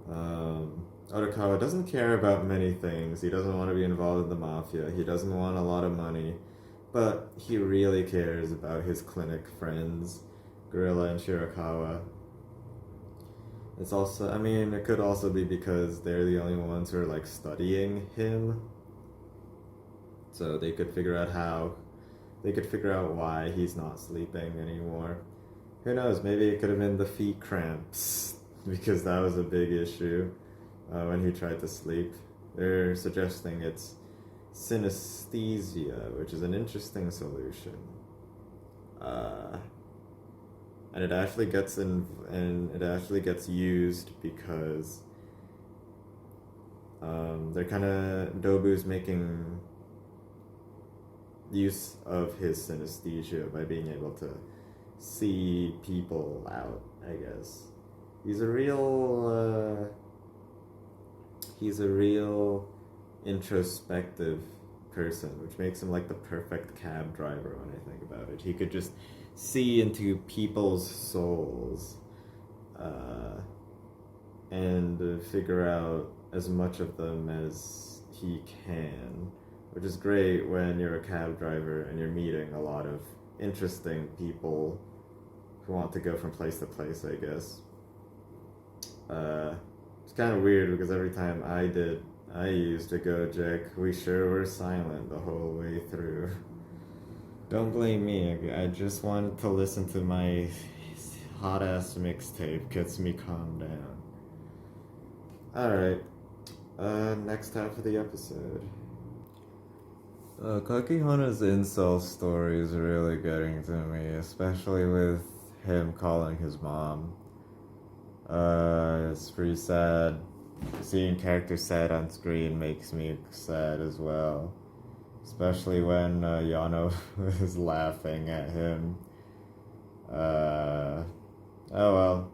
Otokawa doesn't care about many things. He doesn't want to be involved in the mafia. He doesn't want a lot of money. But he really cares about his clinic friends, Gorilla and Shirakawa. It's also, it could also be because they're the only ones who are like studying him. So they could figure out why he's not sleeping anymore. Who knows, maybe it could have been the feet cramps, because that was a big issue when he tried to sleep. They're suggesting it's synesthesia, which is an interesting solution. And it actually gets used because Dobu's making use of his synesthesia by being able to see people out, I guess. He's a real introspective person, which makes him like the perfect cab driver when I think about it. He could just see into people's souls and figure out as much of them as he can, which is great when you're a cab driver and you're meeting a lot of interesting people who want to go from place to place, I guess. It's kind of weird because every time I used a Gojek, we sure were silent the whole way through. Don't blame me, I just wanted to listen to my hot-ass mixtape, gets me calmed down. Alright, next half of the episode. Kakihana's incel story is really getting to me, especially with him calling his mom. It's pretty sad. Seeing characters sad on screen makes me sad as well. Especially when Yano is laughing at him. Oh well.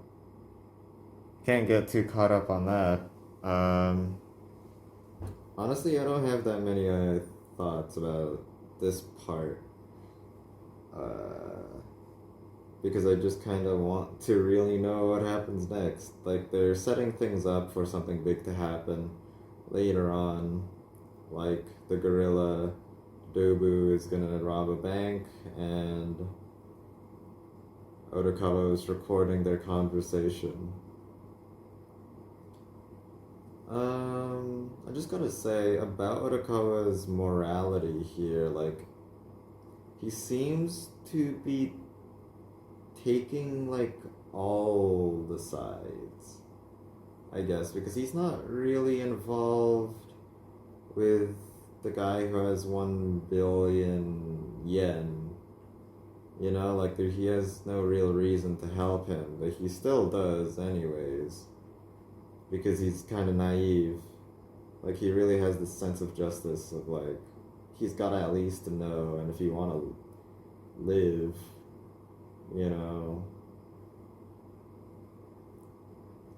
Can't get too caught up on that. Honestly, I don't have that many thoughts about this part. Because I just kind of want to really know what happens next. Like, they're setting things up for something big to happen later on. Like, the gorilla Dobu is gonna rob a bank, and Otokawa is recording their conversation. I just gotta say about Otokawa's morality here, like, he seems to be taking, like, all the sides, I guess, because he's not really involved with the guy who has 1 billion yen. You know, like, he has no real reason to help him, but he still does anyways. because he's kind of naive. Like, he really has this sense of justice of, like, he's got to at least know, and if you want to live, you know,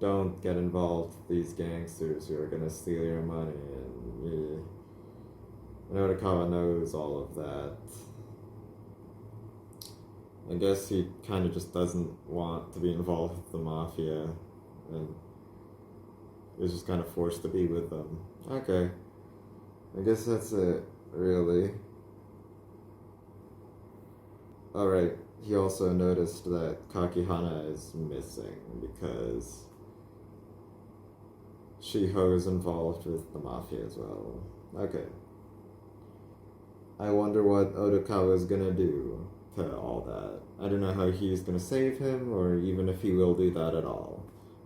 don't get involved with these gangsters who are going to steal your money, and Norikawa knows all of that. I guess he kind of just doesn't want to be involved with the mafia, and is just kind of forced to be with them. Okay. I guess that's it, really. Alright, he also noticed that Kakihana is missing because Shiho is involved with the mafia as well. Okay. I wonder what Odokawa is gonna do to all that. I don't know how he's gonna save him, or even if he will do that at all.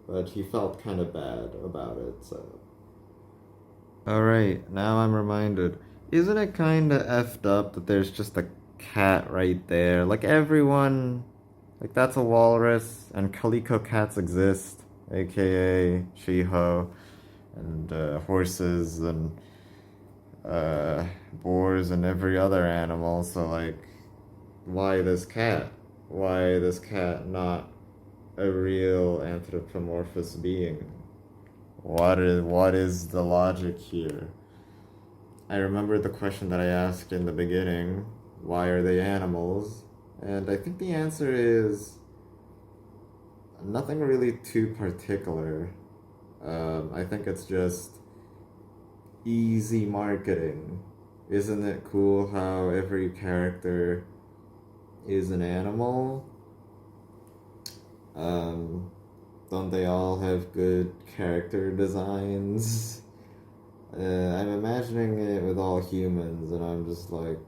But he felt kind of bad about it, so. Alright, now I'm reminded. Isn't it kinda effed up that there's just a cat right there? Like, everyone. Like, that's a walrus, and calico cats exist, aka Shiho, and horses, and boars, and every other animal, so, like, why this cat? Why this cat not a real anthropomorphous being? What is the logic here? I remember the question that I asked in the beginning, why are they animals? And I think the answer is nothing really too particular. I think it's just easy marketing. Isn't it cool how every character is an animal? Don't they all have good character designs? I'm imagining it with all humans, and I'm just like,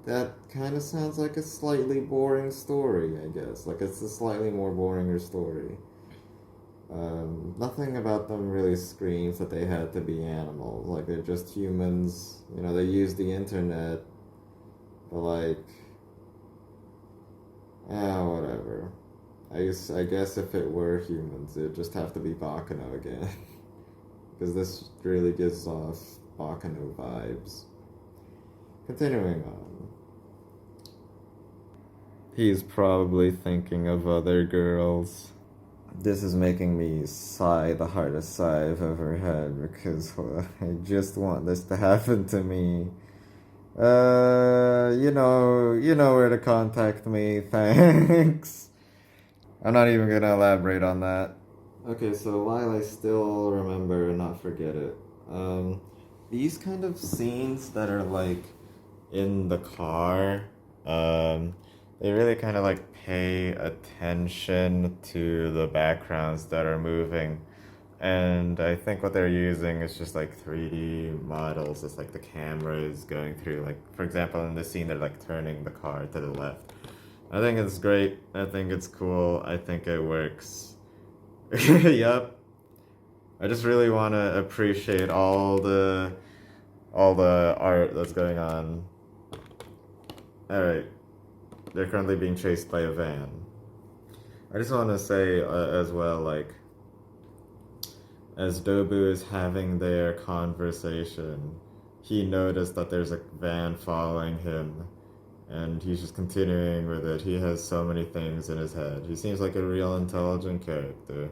that kind of sounds like a slightly boring story, I guess. Like, it's a slightly more boringer story. Nothing about them really screams that they had to be animals. Like, they're just humans. You know, they use the internet, but, like, whatever. I guess if it were humans, it'd just have to be Baccano again. Because this really gives off Baccano vibes. Continuing on. He's probably thinking of other girls. This is making me sigh the hardest sigh I've ever had, because I just want this to happen to me. You know where to contact me, thanks. I'm not even gonna elaborate on that. Okay, so while I still remember and not forget it, these kind of scenes that are like in the car, they really kind of like pay attention to the backgrounds that are moving. And I think what they're using is just like 3D models. It's like the camera is going through, like, for example, in this scene, they're like turning the car to the left. I think it's great. I think it's cool. I think it works. Yup. I just really want to appreciate all the art that's going on. Alright. They're currently being chased by a van. I just want to say as well, like, as Dobu is having their conversation, he noticed that there's a van following him, and he's just continuing with it. He has so many things in his head. He seems like a real intelligent character.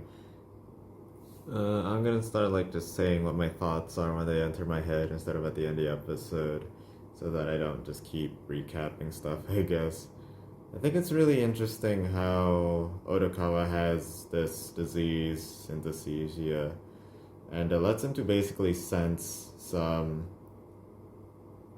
I'm gonna start like just saying what my thoughts are when they enter my head instead of at the end of the episode, so that I don't just keep recapping stuff, I guess. I think it's really interesting how Odokawa has this disease, synesthesia, and it lets him to basically sense some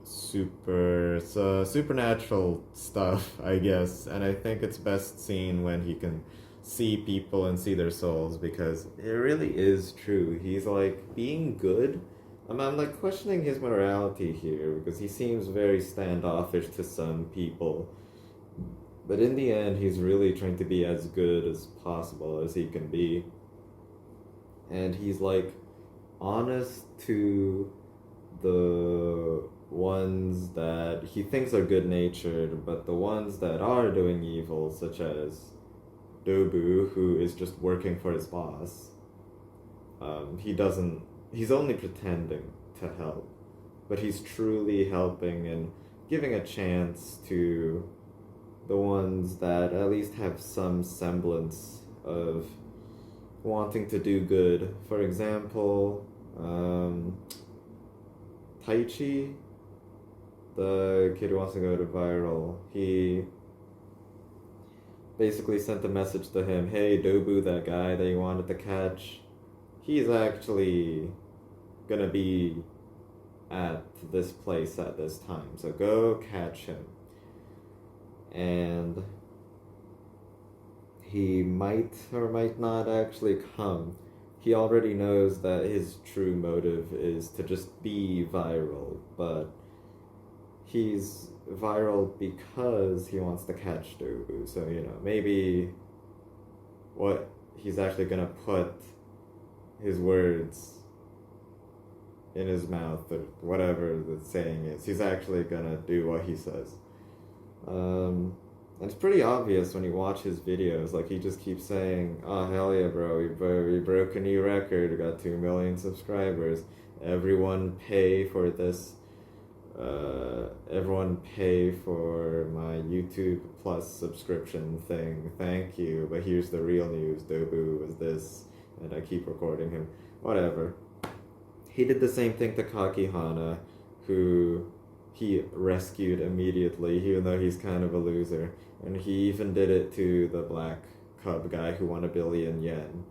supernatural stuff, I guess. And I think it's best seen when he can see people and see their souls, because it really is true. He's like being good. I'm like questioning his morality here, because he seems very standoffish to some people. But in the end, he's really trying to be as good as possible as he can be. And he's like honest to the ones that he thinks are good natured, but the ones that are doing evil, such as Dobu, who is just working for his boss, he's only pretending to help, but he's truly helping and giving a chance to the ones that at least have some semblance of wanting to do good. For example, Taichi, the kid who wants to go to viral, he basically sent a message to him, hey, Dobu, that guy that you wanted to catch, he's actually gonna be at this place at this time, so go catch him. And he might or might not actually come. He already knows that his true motive is to just be viral, but he's viral because he wants to catch Dobu. So, maybe what he's actually gonna put his words in his mouth or whatever the saying is. He's actually gonna do what he says. And it's pretty obvious when you watch his videos. Like, he just keeps saying, oh, hell yeah, bro, we broke a new record, we got 2 million subscribers. Everyone pay for this. Everyone pay for my YouTube Plus subscription thing. Thank you. But here's the real news. Dobu was this, and I keep recording him. Whatever. He did the same thing to Kakihana, who he rescued immediately, even though he's kind of a loser. And he even did it to the black cub guy who won 1 billion yen.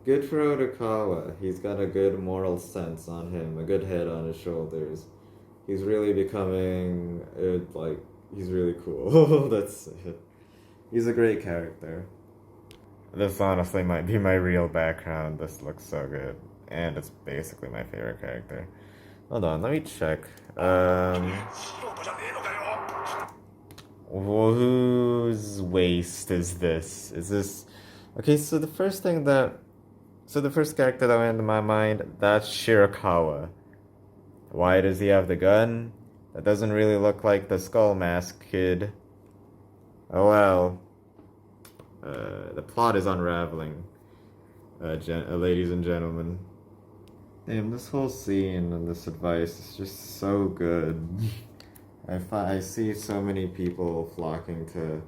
Good for Otokawa. He's got a good moral sense on him, a good head on his shoulders. He's really becoming, he's really cool. That's it. He's a great character. This honestly might be my real background. This looks so good. And it's basically my favorite character. Hold on, let me check. Whose waist is this? Is this... Okay, so the first character that went into my mind, that's Shirakawa. Why does he have the gun? That doesn't really look like the Skull Mask kid. Oh well. The plot is unraveling, ladies and gentlemen. Damn, this whole scene and this advice is just so good. I see so many people flocking to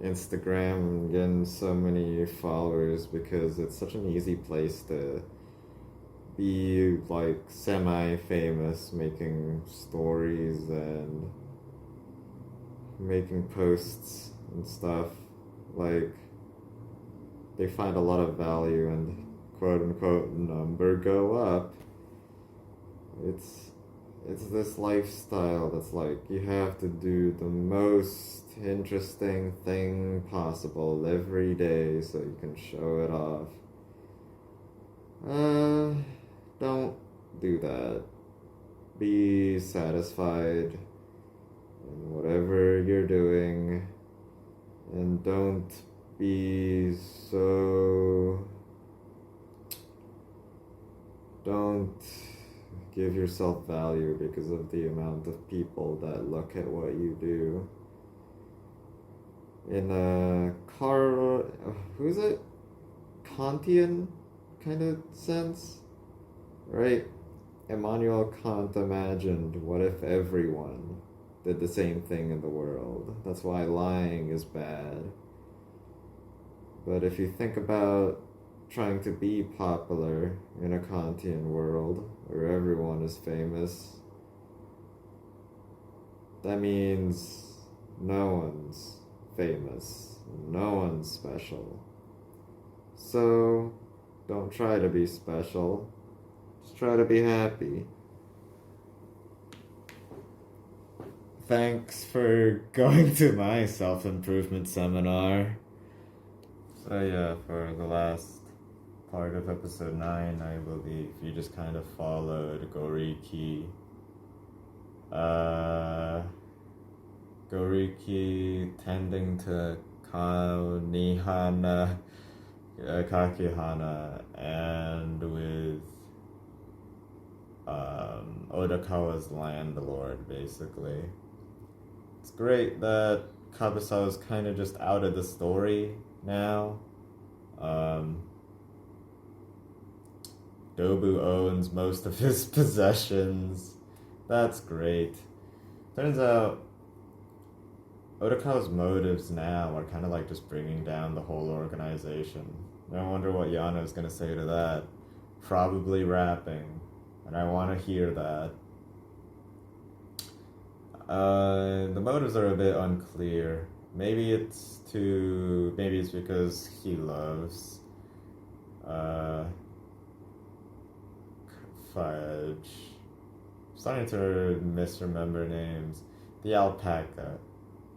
Instagram and getting so many followers because it's such an easy place to be like semi-famous, making stories and making posts and stuff. Like, they find a lot of value and quote-unquote number go up. It's this lifestyle that's like, you have to do the most interesting thing possible every day so you can show it off. Don't do that. Be satisfied in whatever you're doing, and don't be so... Don't give yourself value because of the amount of people that look at what you do. In a who's it? Kantian kind of sense, right? Immanuel Kant imagined, what if everyone did the same thing in the world? That's why lying is bad. But if you think about trying to be popular in a Kantian world where everyone is famous, that means no one's famous, no one's special. So don't try to be special, just try to be happy. Thanks for going to my self-improvement seminar. So yeah, for the last part of episode 9, I believe, you just kind of followed Goriki. Goriki tending to Kakihana, and with Otokawa's landlord, basically. It's great that Kabusawa's kind of just out of the story now. Dobu owns most of his possessions. That's great. Turns out Otokawa's motives now are kind of like just bringing down the whole organization. I wonder what Yano's gonna say to that. Probably rapping, and I want to hear that. The motives are a bit unclear. Maybe it's because he loves fudge. I'm starting to misremember names. The alpaca,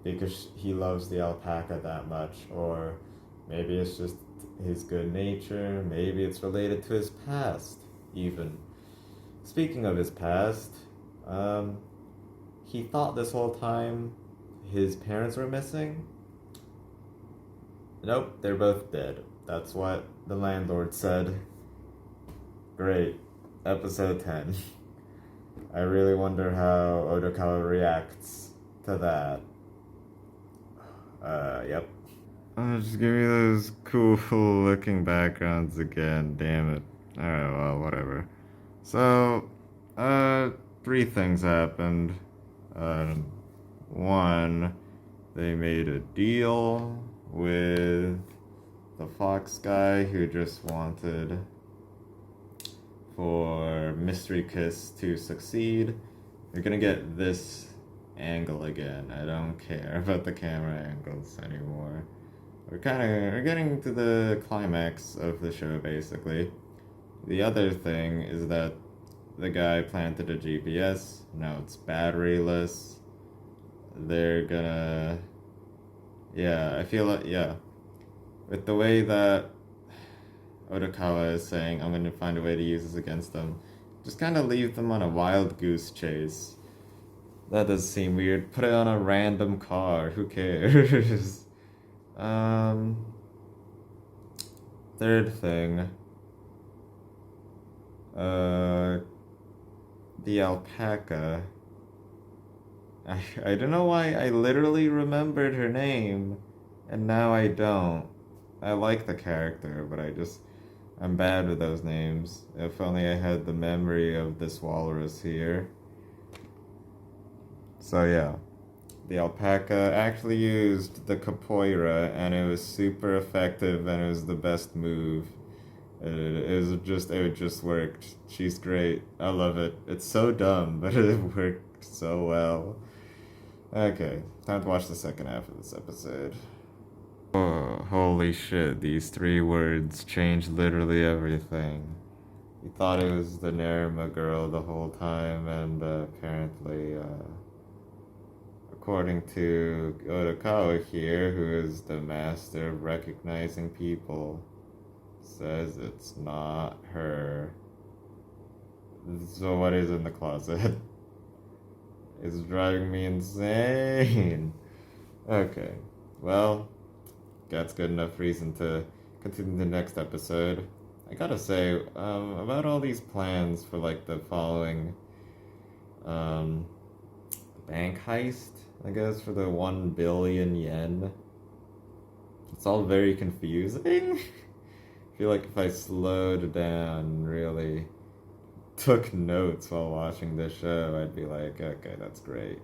because he loves the alpaca that much, or maybe it's just his good nature. Maybe it's related to his past, even. Speaking of his past, he thought this whole time his parents were missing. Nope, they're both dead. That's what the landlord said. Great. Episode 10. I really wonder how Otokawa reacts to that. Yep. I'll just give you those cool looking backgrounds again, damn it. Alright, well, whatever. So, 3 things happened. One, they made a deal with the Fox guy who just wanted for Mystery Kiss to succeed. You're gonna get this angle again. I don't care about the camera angles anymore. We're getting to the climax of the show, basically. The other thing is that the guy planted a GPS. Now it's batteryless. They're gonna... Yeah, I feel like, yeah. With the way that Otokawa is saying, I'm gonna find a way to use this against them, just kind of leave them on a wild goose chase. That does seem weird. Put it on a random car. Who cares? Third thing. The alpaca. I don't know why I literally remembered her name, and now I don't. I like the character, but I'm bad with those names. If only I had the memory of this walrus here. So yeah, the alpaca actually used the capoeira, and it was super effective, and it was the best move. It just worked. She's great. I love it. It's so dumb, but it worked so well. Okay, time to watch the second half of this episode. Oh, holy shit, these 3 words changed literally everything. You thought it was the Nerima girl the whole time, and apparently, according to Otokawa here, who is the master of recognizing people, says it's not her. So what is in the closet? It's driving me insane. Okay, well, that's good enough reason to continue the next episode. I gotta say, about all these plans for like the following bank heist, I guess, for the 1 billion yen. It's all very confusing. I feel like if I slowed down, really took notes while watching this show, I'd be like, okay, that's great.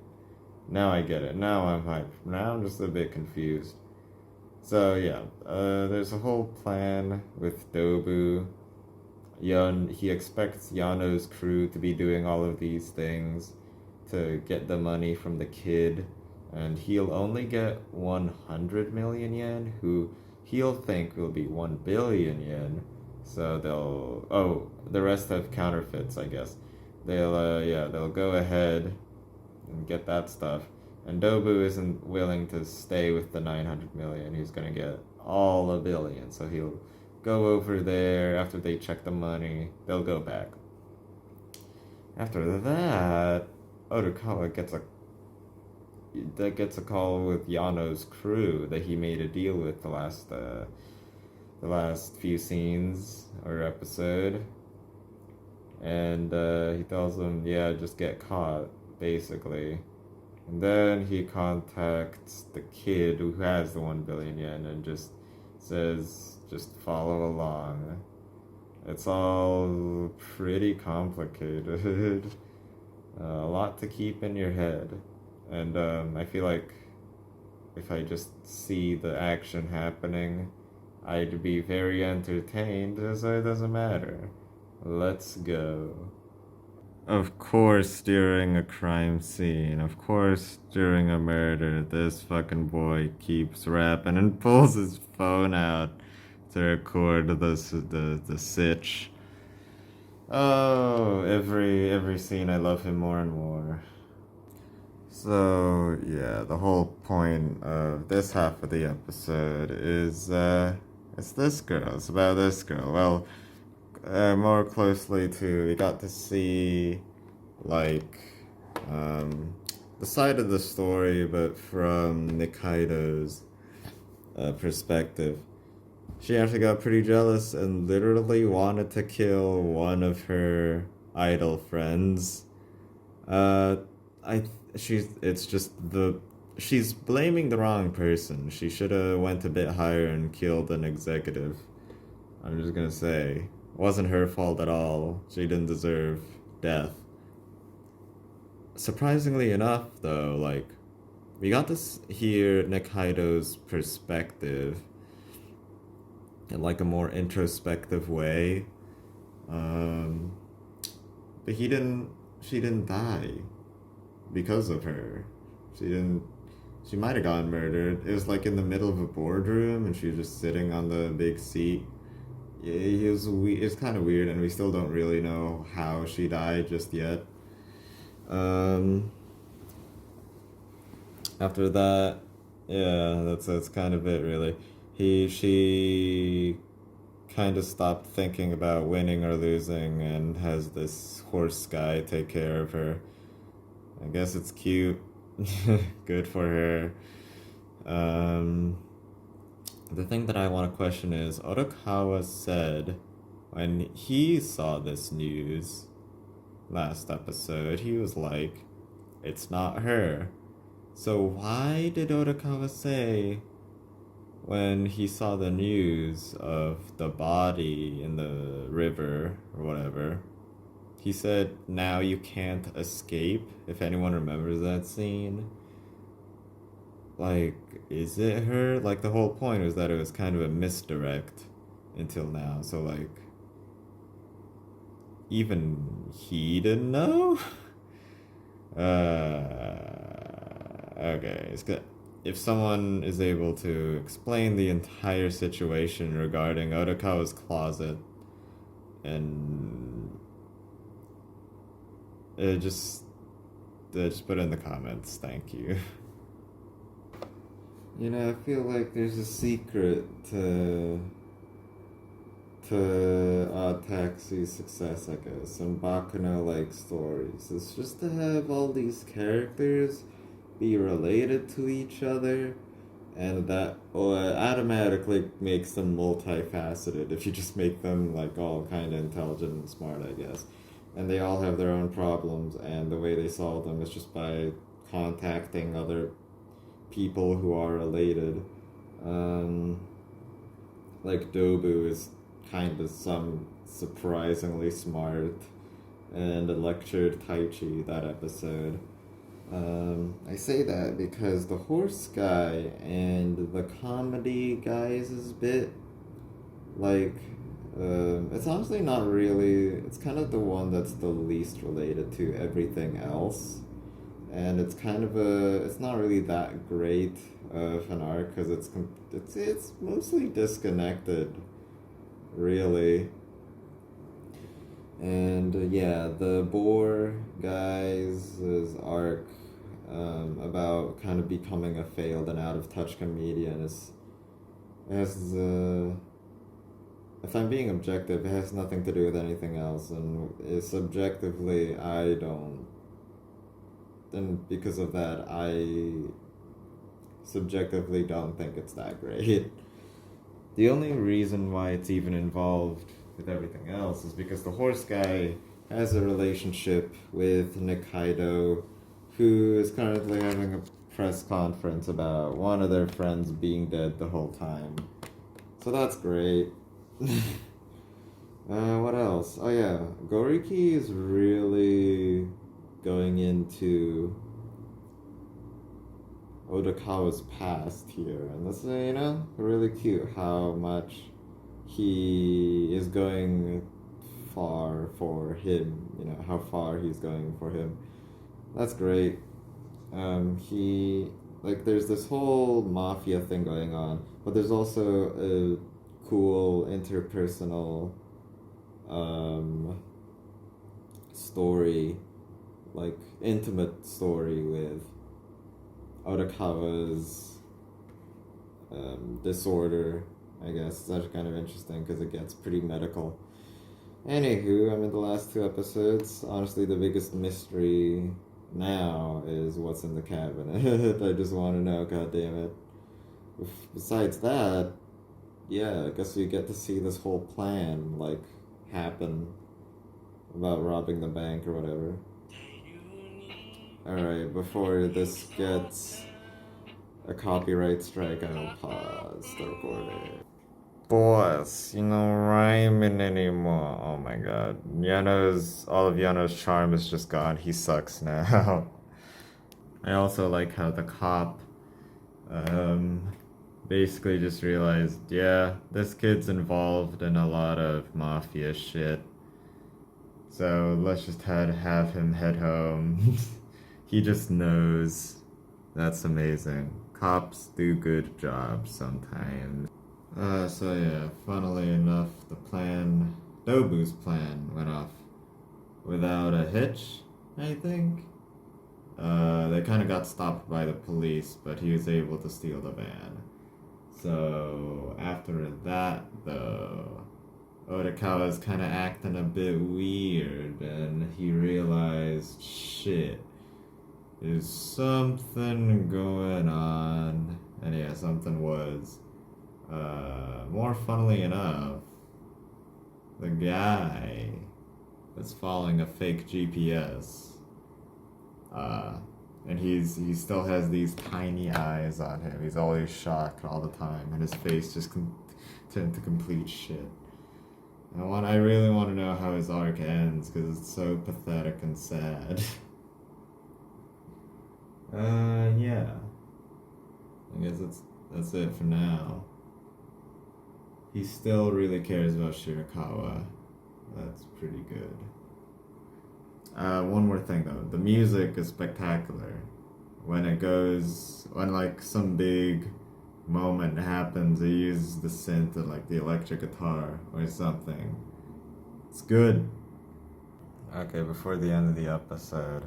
Now I get it. Now I'm hyped. Now I'm just a bit confused. So yeah, there's a whole plan with Dobu. He expects Yano's crew to be doing all of these things to get the money from the kid, and he'll only get 100 million yen, who he'll think will be 1 billion yen. So the rest have counterfeits, I guess. They'll go ahead and get that stuff. And Dobu isn't willing to stay with the 900 million. He's gonna get all 1 billion. So he'll go over there after they check the money. They'll go back. After that, Otokawa gets a call with Yano's crew that he made a deal with the last few scenes or episode, and he tells them, yeah, just get caught, basically. And then he contacts the kid who has the 1 billion yen and just says, just follow along. It's all pretty complicated. A lot to keep in your head. And I feel like if I just see the action happening, I'd be very entertained, so it doesn't matter. Let's go. Of course, during a crime scene, of course, during a murder, this fucking boy keeps rapping and pulls his phone out to record the sitch. Oh, every scene, I love him more and more. So yeah, the whole point of this half of the episode is it's this girl. It's about this girl. Well, more closely to we got to see like the side of the story, but from Nikaido's perspective. She actually got pretty jealous and literally wanted to kill one of her idol friends. Uh, I she's it's just the she's blaming the wrong person. She should have went a bit higher and killed an executive. I'm just gonna say, it wasn't her fault at all. She didn't deserve death. Surprisingly enough, though, like we got to hear Nikaido's perspective in like a more introspective way. Um, but she didn't die because of her. She didn't. She might have gotten murdered. It was like in the middle of a boardroom, and she was just sitting on the big seat. Yeah, it's kind of weird, and we still don't really know how she died just yet. Um, After that, yeah, that's kind of it, really. She kind of stopped thinking about winning or losing, and has this horse guy take care of her. I guess it's cute. Good for her. Um, the thing that I want to question is Otokawa said when he saw this news last episode, he was like, it's not her. So why did Otokawa say when he saw the news of the body in the river or whatever, he said, now you can't escape, if anyone remembers that scene? Like, is it her? Like, the whole point was that it was kind of a misdirect until now. So, like, even he didn't know? Okay, it's good. If someone is able to explain the entire situation regarding Otokawa's closet and just put it in the comments, thank you. You know, I feel like there's a secret to Odd Taxi's success, I guess, and baccano-like stories. It's just to have all these characters be related to each other, and that automatically makes them multifaceted if you just make them like all kind of intelligent and smart, I guess. And they all have their own problems, and the way they solve them is just by contacting other people who are related. Like Dobu is kind of some surprisingly smart and lectured Taichi that episode. I say that because the horse guy and the comedy guys is a bit like it's honestly not really. It's kind of the one that's the least related to everything else, and it's kind of it's not really that great of an arc because it's mostly disconnected, really. And yeah, the Boar guys' arc about kind of becoming a failed and out of touch comedian has if I'm being objective, it has nothing to do with anything else, and subjectively I don't. And because of that, I subjectively don't think it's that great. The only reason why it's even involved with everything else is because the horse guy has a relationship with Nikaido, who is currently having a press conference about one of their friends being dead the whole time. So that's great. What else? Oh yeah, Goriki is really going into Odakawa's past here, and this is, really cute how much he is going far for him, how far he's going for him. That's great. He, like, there's this whole mafia thing going on, but there's also a cool interpersonal um, story, like, intimate story with Arakawa's disorder, I guess. It's actually kind of interesting because it gets pretty medical. Anywho, I'm in the last two episodes. Honestly, the biggest mystery now is what's in the cabinet. I just want to know, god damn it. Besides that, yeah, I guess we get to see this whole plan, like, happen about robbing the bank or whatever. Alright, before this gets a copyright strike, I'll pause the recording. Boss, rhyming anymore. Oh my god. All of Yano's charm is just gone. He sucks now. I also like how the cop basically just realized, yeah, this kid's involved in a lot of mafia shit. So let's just have him head home. He just knows. That's amazing. Cops do good jobs sometimes. So yeah, funnily enough, Nobu's plan went off without a hitch, I think. They kind of got stopped by the police, but he was able to steal the van. So after that, though, Otakawa's kind of acting a bit weird, and he realized, shit, there's something going on. And yeah, something was. More funnily enough, the guy was following a fake GPS. And he still has these tiny eyes on him. He's always shocked all the time, and his face just turned to complete shit. I really want to know how his arc ends because it's so pathetic and sad. Yeah. I guess that's it for now. He still really cares about Shirakawa. That's pretty good. One more thing though. The music is spectacular. When like some big moment happens, it uses the synth of like the electric guitar or something. It's good. Okay, before the end of the episode,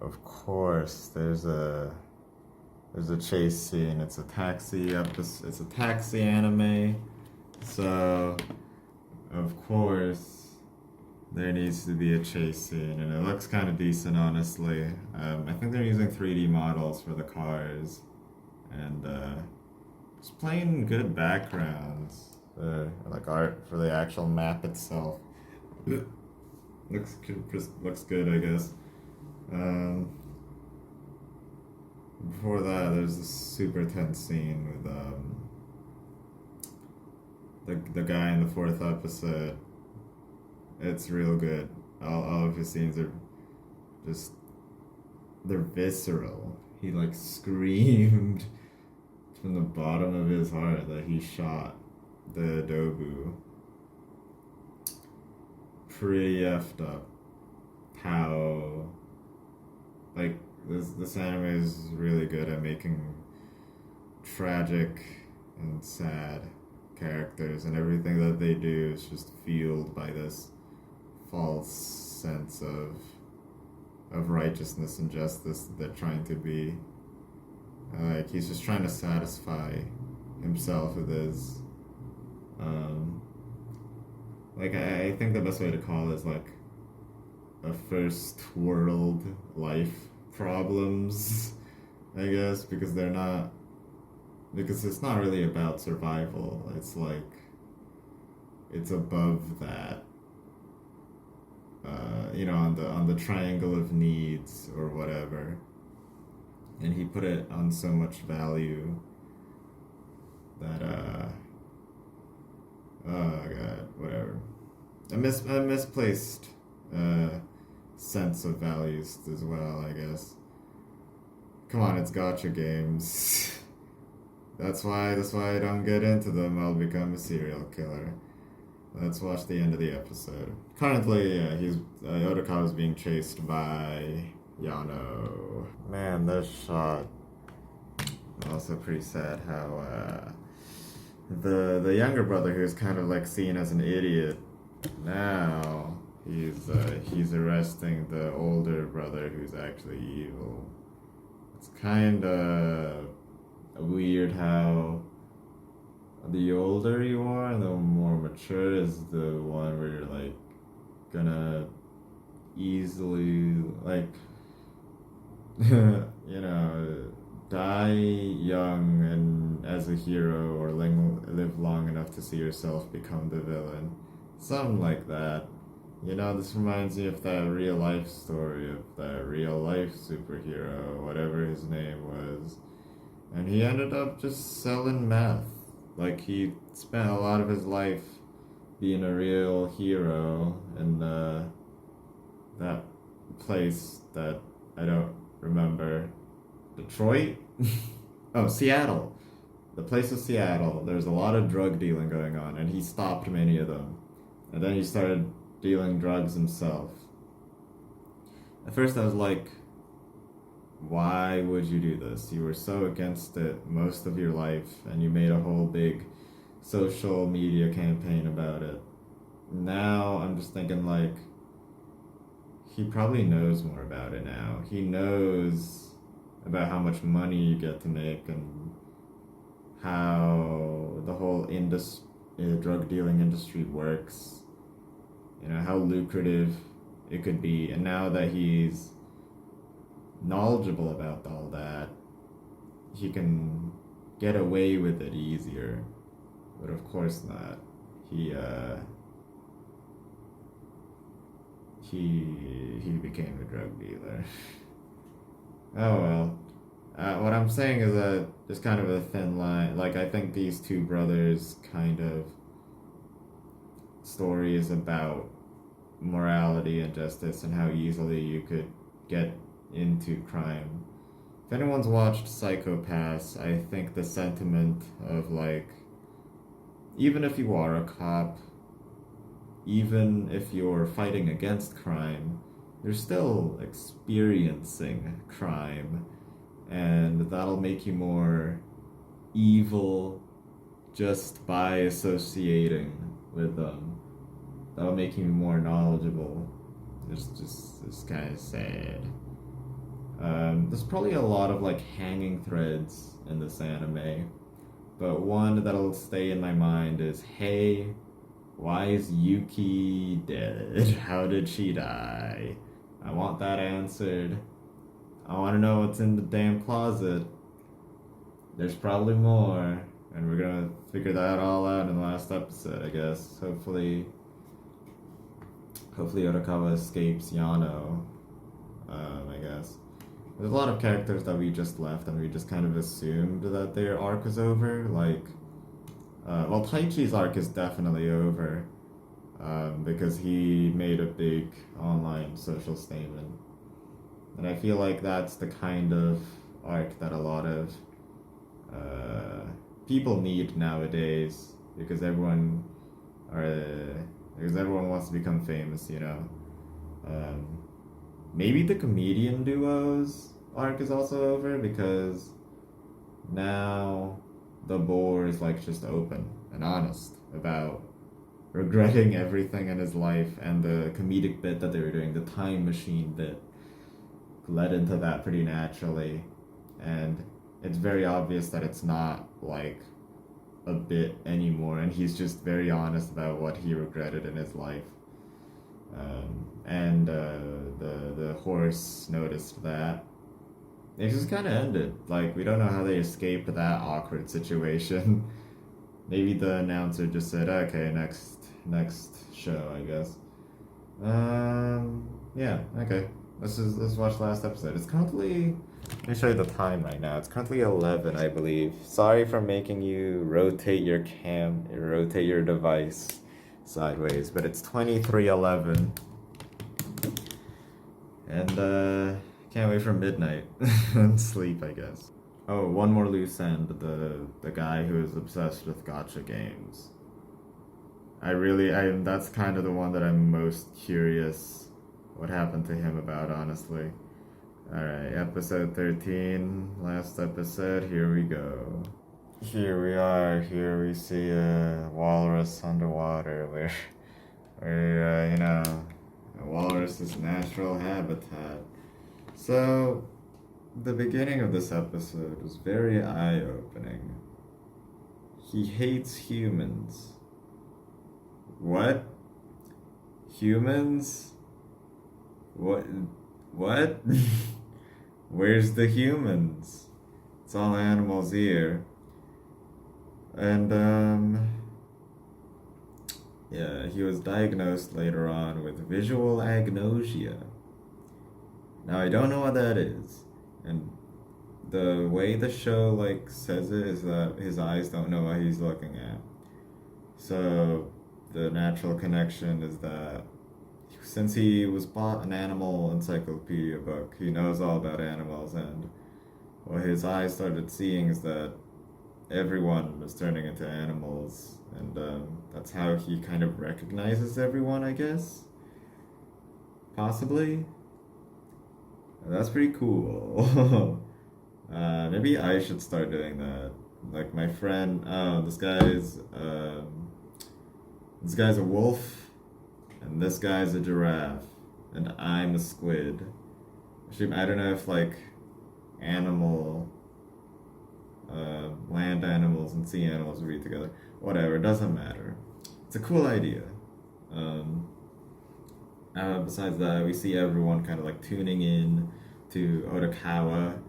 of course, there's a chase scene. It's a taxi episode. It's a taxi anime. So, of course, there needs to be a chase scene, and it looks kind of decent, honestly. I think they're using 3D models for the cars, and just plain good backgrounds, like art for the actual map itself. looks good, I guess. Before that, there's this super tense scene with the guy in the fourth episode. It's real good. All of his scenes are just, they're visceral. He like screamed from the bottom of his heart that he shot the Dobu. Pretty effed up. How, like, this anime is really good at making tragic and sad characters, and everything that they do is just fueled by this false sense of righteousness and justice that they're trying to be. Like, he's just trying to satisfy himself with his like, I think the best way to call it is like a first world life problems, I guess, because it's not really about survival. It's like, it's above that. On the triangle of needs or whatever. And he put it on so much value that oh god, whatever. a misplaced sense of values as well, I guess. Come on, it's gotcha games. That's why I don't get into them. I'll become a serial killer. Let's watch the end of the episode. Currently, yeah, Otakawa is being chased by Yano. Man, this shot. Also pretty sad how the younger brother, who's kind of like seen as an idiot, now he's arresting the older brother who's actually evil. It's kind of weird how the older you are, the more mature is the one where you're like gonna easily like you know, die young and as a hero, or live long enough to see yourself become the villain. Something like that. You know, this reminds me of that real life story of that real life superhero, whatever his name was. And he ended up just selling meth. Like, he spent a lot of his life being a real hero in that place that I don't remember. Detroit? Oh, Seattle. The place of Seattle. There's a lot of drug dealing going on, and he stopped many of them. And then he started dealing drugs himself. At first I was like, why would you do this? You were so against it most of your life, and you made a whole big social media campaign about it. Now I'm just thinking, like, he probably knows more about it now. He knows about how much money you get to make and how the whole drug dealing industry works. You know, how lucrative it could be. And now that he's knowledgeable about all that, he can get away with it easier. But of course not. He became a drug dealer. Oh well. What I'm saying is that there's kind of a thin line. Like, I think these two brothers kind of story is about morality and justice and how easily you could get into crime. If anyone's watched Psychopaths, I think the sentiment of, like, even if you are a cop, even if you're fighting against crime, you're still experiencing crime, and that'll make you more evil just by associating with them. That'll make you more knowledgeable. It's kind of sad. There's probably a lot of like hanging threads in this anime, but one that'll stay in my mind is, hey, why is Yuki dead? How did she die? I want that answered. I want to know what's in the damn closet. There's probably more, and we're gonna figure that all out in the last episode, I guess. Hopefully Otakawa escapes Yano, I guess. There's a lot of characters that we just left and we just kind of assumed that their arc was over. Like, well, Taichi's arc is definitely over, because he made a big online social statement. And I feel like that's the kind of arc that a lot of people need nowadays, because everyone wants to become famous, you know. Maybe the comedian duo's arc is also over, because now the boar is like just open and honest about regretting everything in his life, and the comedic bit that they were doing, the time machine bit, led into that pretty naturally. And it's very obvious that it's not like a bit anymore, and he's just very honest about what he regretted in his life. And the horse noticed that. It just kind of ended. Like, we don't know how they escaped that awkward situation. Maybe the announcer just said, okay, next show, I guess. Yeah, okay. Let's watch the last episode. It's currently, let me show you the time right now. It's currently 11, I believe. Sorry for making you rotate your device sideways, but it's 23:11. And can't wait for midnight and sleep, I guess. Oh, one more loose end, the guy who is obsessed with gacha games. That's kind of the one that I'm most curious what happened to him about, honestly. Alright, episode 13, last episode, here we go. Here we are, here we see a walrus underwater where a walrus's natural habitat. So, the beginning of this episode was very eye-opening. He hates humans. What? Humans? What? Where's the humans? It's all animals here. And, yeah, he was diagnosed later on with visual agnosia. Now, I don't know what that is. And the way the show, says it is that his eyes don't know what he's looking at. So, the natural connection is that since he was bought an animal encyclopedia book, he knows all about animals, and what his eyes started seeing is that everyone was turning into animals, and that's how he kind of recognizes everyone, I guess. Possibly. That's pretty cool. Maybe I should start doing that. Like my friend, this guy's a wolf, and this guy's a giraffe, and I'm a squid. Actually, I don't know if land animals and sea animals read together. Whatever, it doesn't matter. It's a cool idea. Besides that, we see everyone kind of tuning in to Otokawa.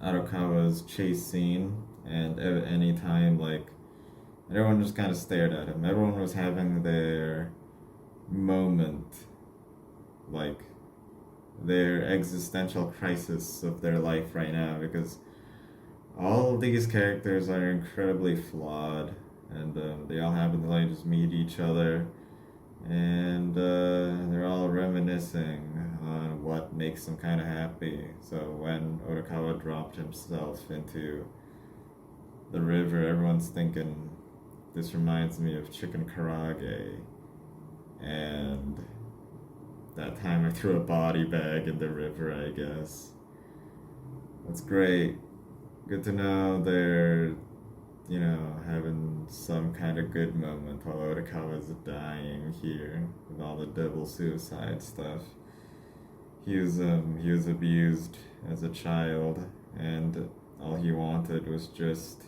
Otokawa's chase scene, and any time everyone just kind of stared at him. Everyone was having their moment, their existential crisis of their life right now, because all of these characters are incredibly flawed, and they all happen to just meet each other, and they're all reminiscing on what makes them kind of happy. So when Otokawa dropped himself into the river, everyone's thinking, this reminds me of chicken karage, and that time I threw a body bag in the river, I guess. That's great. Good to know they're, having some kind of good moment while Otokawa's dying here with all the double suicide stuff. He was abused as a child, and all he wanted was just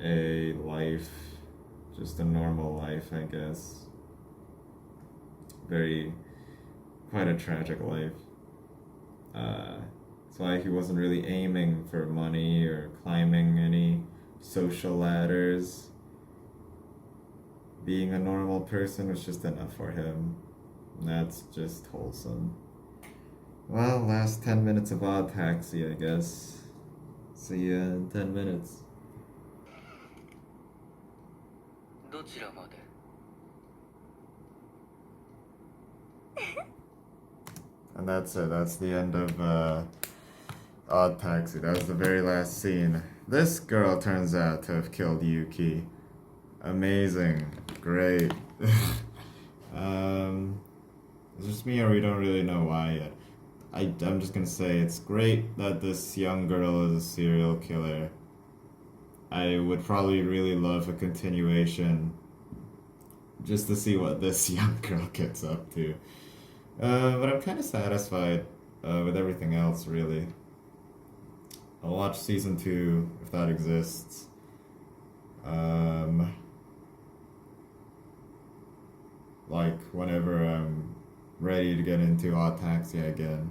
a life, just a normal life, I guess. Quite a tragic life. That's why he wasn't really aiming for money or climbing any social ladders. Being a normal person was just enough for him. And that's just wholesome. Well, last 10 minutes of Odd Taxi, I guess. See ya in 10 minutes. And that's it. That's the end of Odd Taxi. That was the very last scene. This girl turns out to have killed Yuki. Amazing. Great. It's just me, or we don't really know why yet. I'm just gonna say it's great that this young girl is a serial killer. I would probably really love a continuation just to see what this young girl gets up to. But I'm kind of satisfied with everything else, really. I'll watch season 2 if that exists. Whenever I'm ready to get into Odd Taxi again.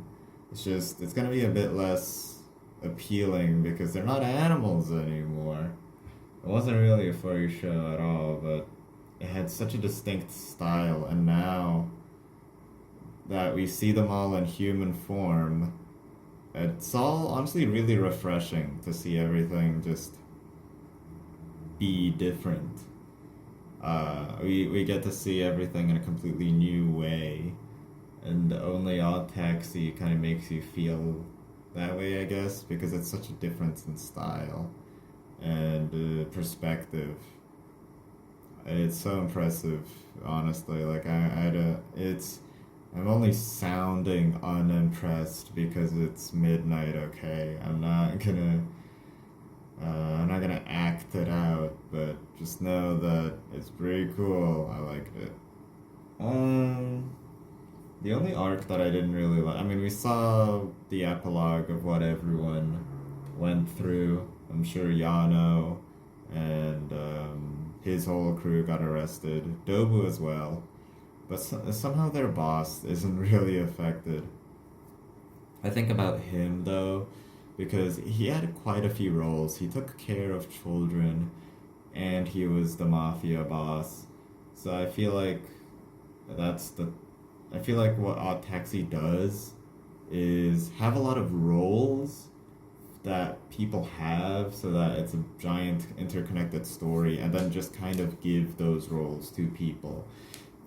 It's gonna be a bit less appealing because they're not animals anymore. It wasn't really a furry show at all, but it had such a distinct style, and now that we see them all in human form, it's all honestly really refreshing to see everything just be different. We get to see everything in a completely new way, and only Odd Taxi kind of makes you feel that way, I guess, because it's such a difference in style and perspective. It's so impressive, honestly. Like I don't, it's I'm only sounding unimpressed because it's midnight. Okay, I'm not gonna act it out, but just know that it's pretty cool. I liked it. Um, the only arc that I didn't really like, I mean, we saw the epilogue of what everyone went through. I'm sure Yano and his whole crew got arrested. Dobu as well. But somehow their boss isn't really affected. I think about him though, because he had quite a few roles. He took care of children, and he was the mafia boss. So that's the. I feel like what Odd Taxi does is have a lot of roles that people have so that it's a giant interconnected story, and then just kind of give those roles to people.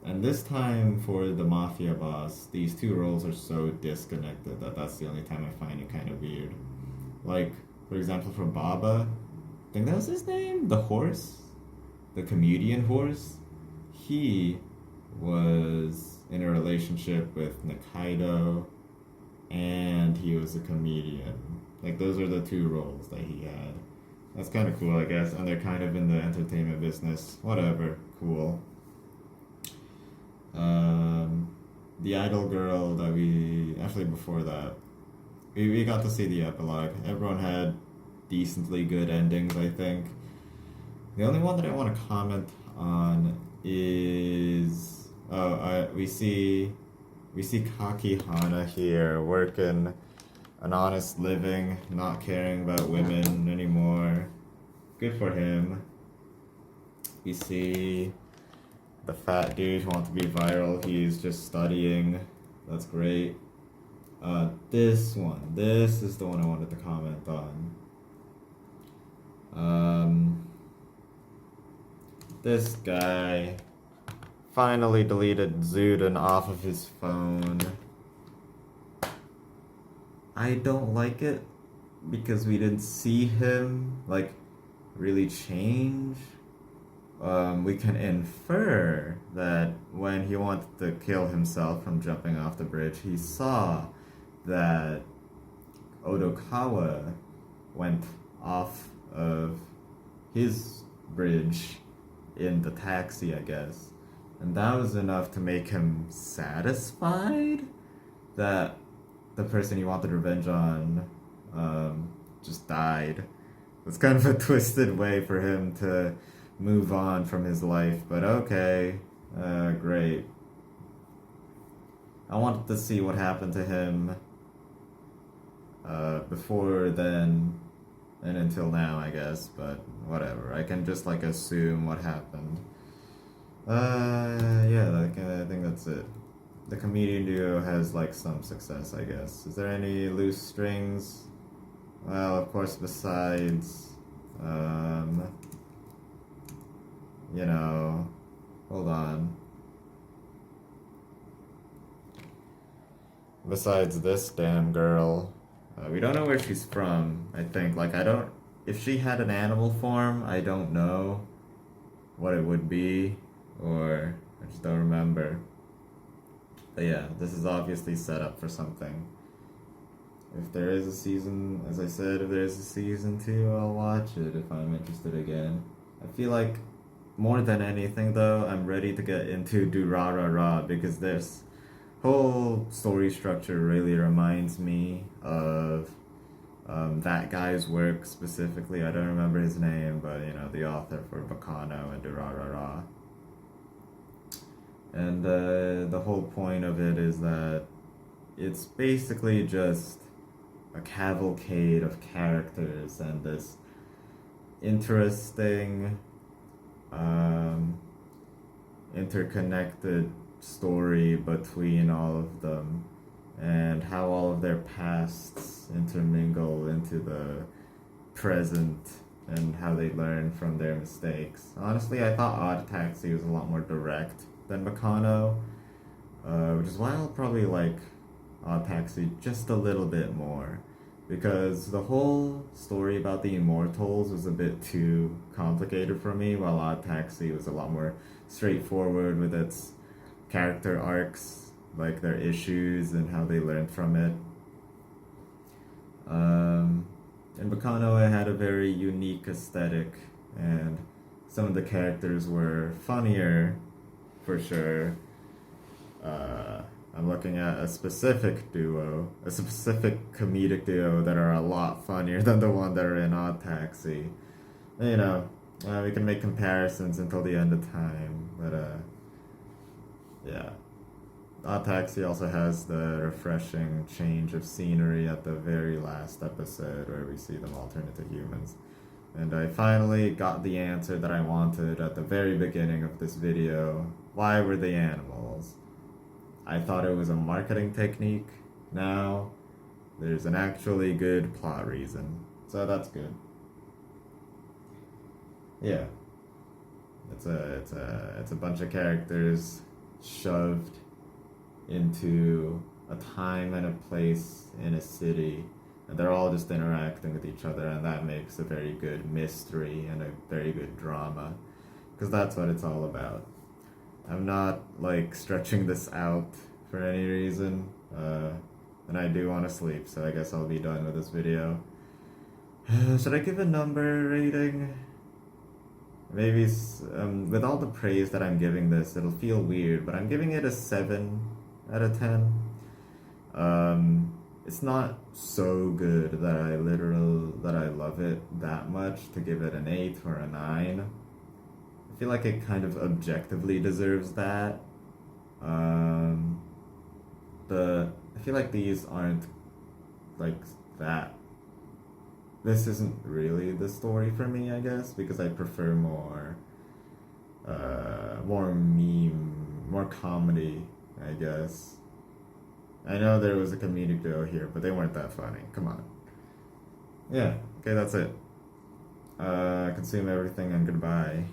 And this time for the mafia boss, these two roles are so disconnected that that's the only time I find it kind of weird. Like, for example, for Baba, I think that was his name, the horse, the comedian horse. He was in a relationship with Nikaido, and he was a comedian. Like, those are the two roles that he had. That's kind of cool, I guess, and they're kind of in the entertainment business. Whatever, cool. The idol girl that actually before that, we got to see the epilogue. Everyone had decently good endings, I think. The only one that I want to comment on is we see Kakihana here working an honest living, not caring about women anymore. Good for him. We see the fat dude who wants to be viral. He's just studying. That's great. This is the one I wanted to comment on. This guy finally deleted Zuden off of his phone. I don't like it because we didn't see him like really change. We can infer that when he wanted to kill himself from jumping off the bridge, he saw that Odokawa went off of his bridge in the taxi, I guess. And that was enough to make him satisfied that the person he wanted revenge on just died. It's kind of a twisted way for him to move on from his life, but okay, great. I wanted to see what happened to him before then and until now, I guess, but whatever. I can just like assume what happened. Yeah, I think that's it. The comedian duo has like some success, I guess. Is there any loose strings? Well, of course, besides, hold on. Besides this damn girl, we don't know where she's from, I think. Like, if she had an animal form, I don't know what it would be, or I just don't remember. But yeah, this is obviously set up for something. If there is a season, as I said, if there's a season 2, I'll watch it if I'm interested again. I feel like more than anything though, I'm ready to get into Durarara because this whole story structure really reminds me of that guy's work specifically. I don't remember his name, but the author for Baccano and Durarara. And the whole point of it is that it's basically just a cavalcade of characters and this interesting interconnected story between all of them, and how all of their pasts intermingle into the present and how they learn from their mistakes. Honestly, I thought Odd Taxi was a lot more direct than Baccano, which is why I'll probably like Odd Taxi just a little bit more. Because the whole story about the immortals was a bit too complicated for me, while Odd Taxi was a lot more straightforward with its character arcs, like their issues and how they learned from it. In Baccano, it had a very unique aesthetic, and some of the characters were funnier, for sure. I'm looking at a specific comedic duo that are a lot funnier than the one that are in Odd Taxi. You know, we can make comparisons until the end of time, but yeah. Odd Taxi also has the refreshing change of scenery at the very last episode where we see them all turn into humans. And I finally got the answer that I wanted at the very beginning of this video. Why were they animals? I thought it was a marketing technique. Now, there's an actually good plot reason. So that's good. Yeah. It's a bunch of characters shoved into a time and a place in a city, and they're all just interacting with each other, and that makes a very good mystery and a very good drama, because that's what it's all about. I'm not like stretching this out for any reason, and I do want to sleep, so I guess I'll be done with this video. Should I give a number rating? Maybe with all the praise that I'm giving this, it'll feel weird, but I'm giving it a 7 out of 10. It's not so good that I love it that much to give it an 8 or a 9. I feel like it kind of objectively deserves that. But I feel like these aren't like that. This isn't really the story for me, I guess, because I prefer more meme, more comedy, I guess. I know there was a comedic duo here, but they weren't that funny. Come on. Yeah, okay, that's it. Consume everything and goodbye.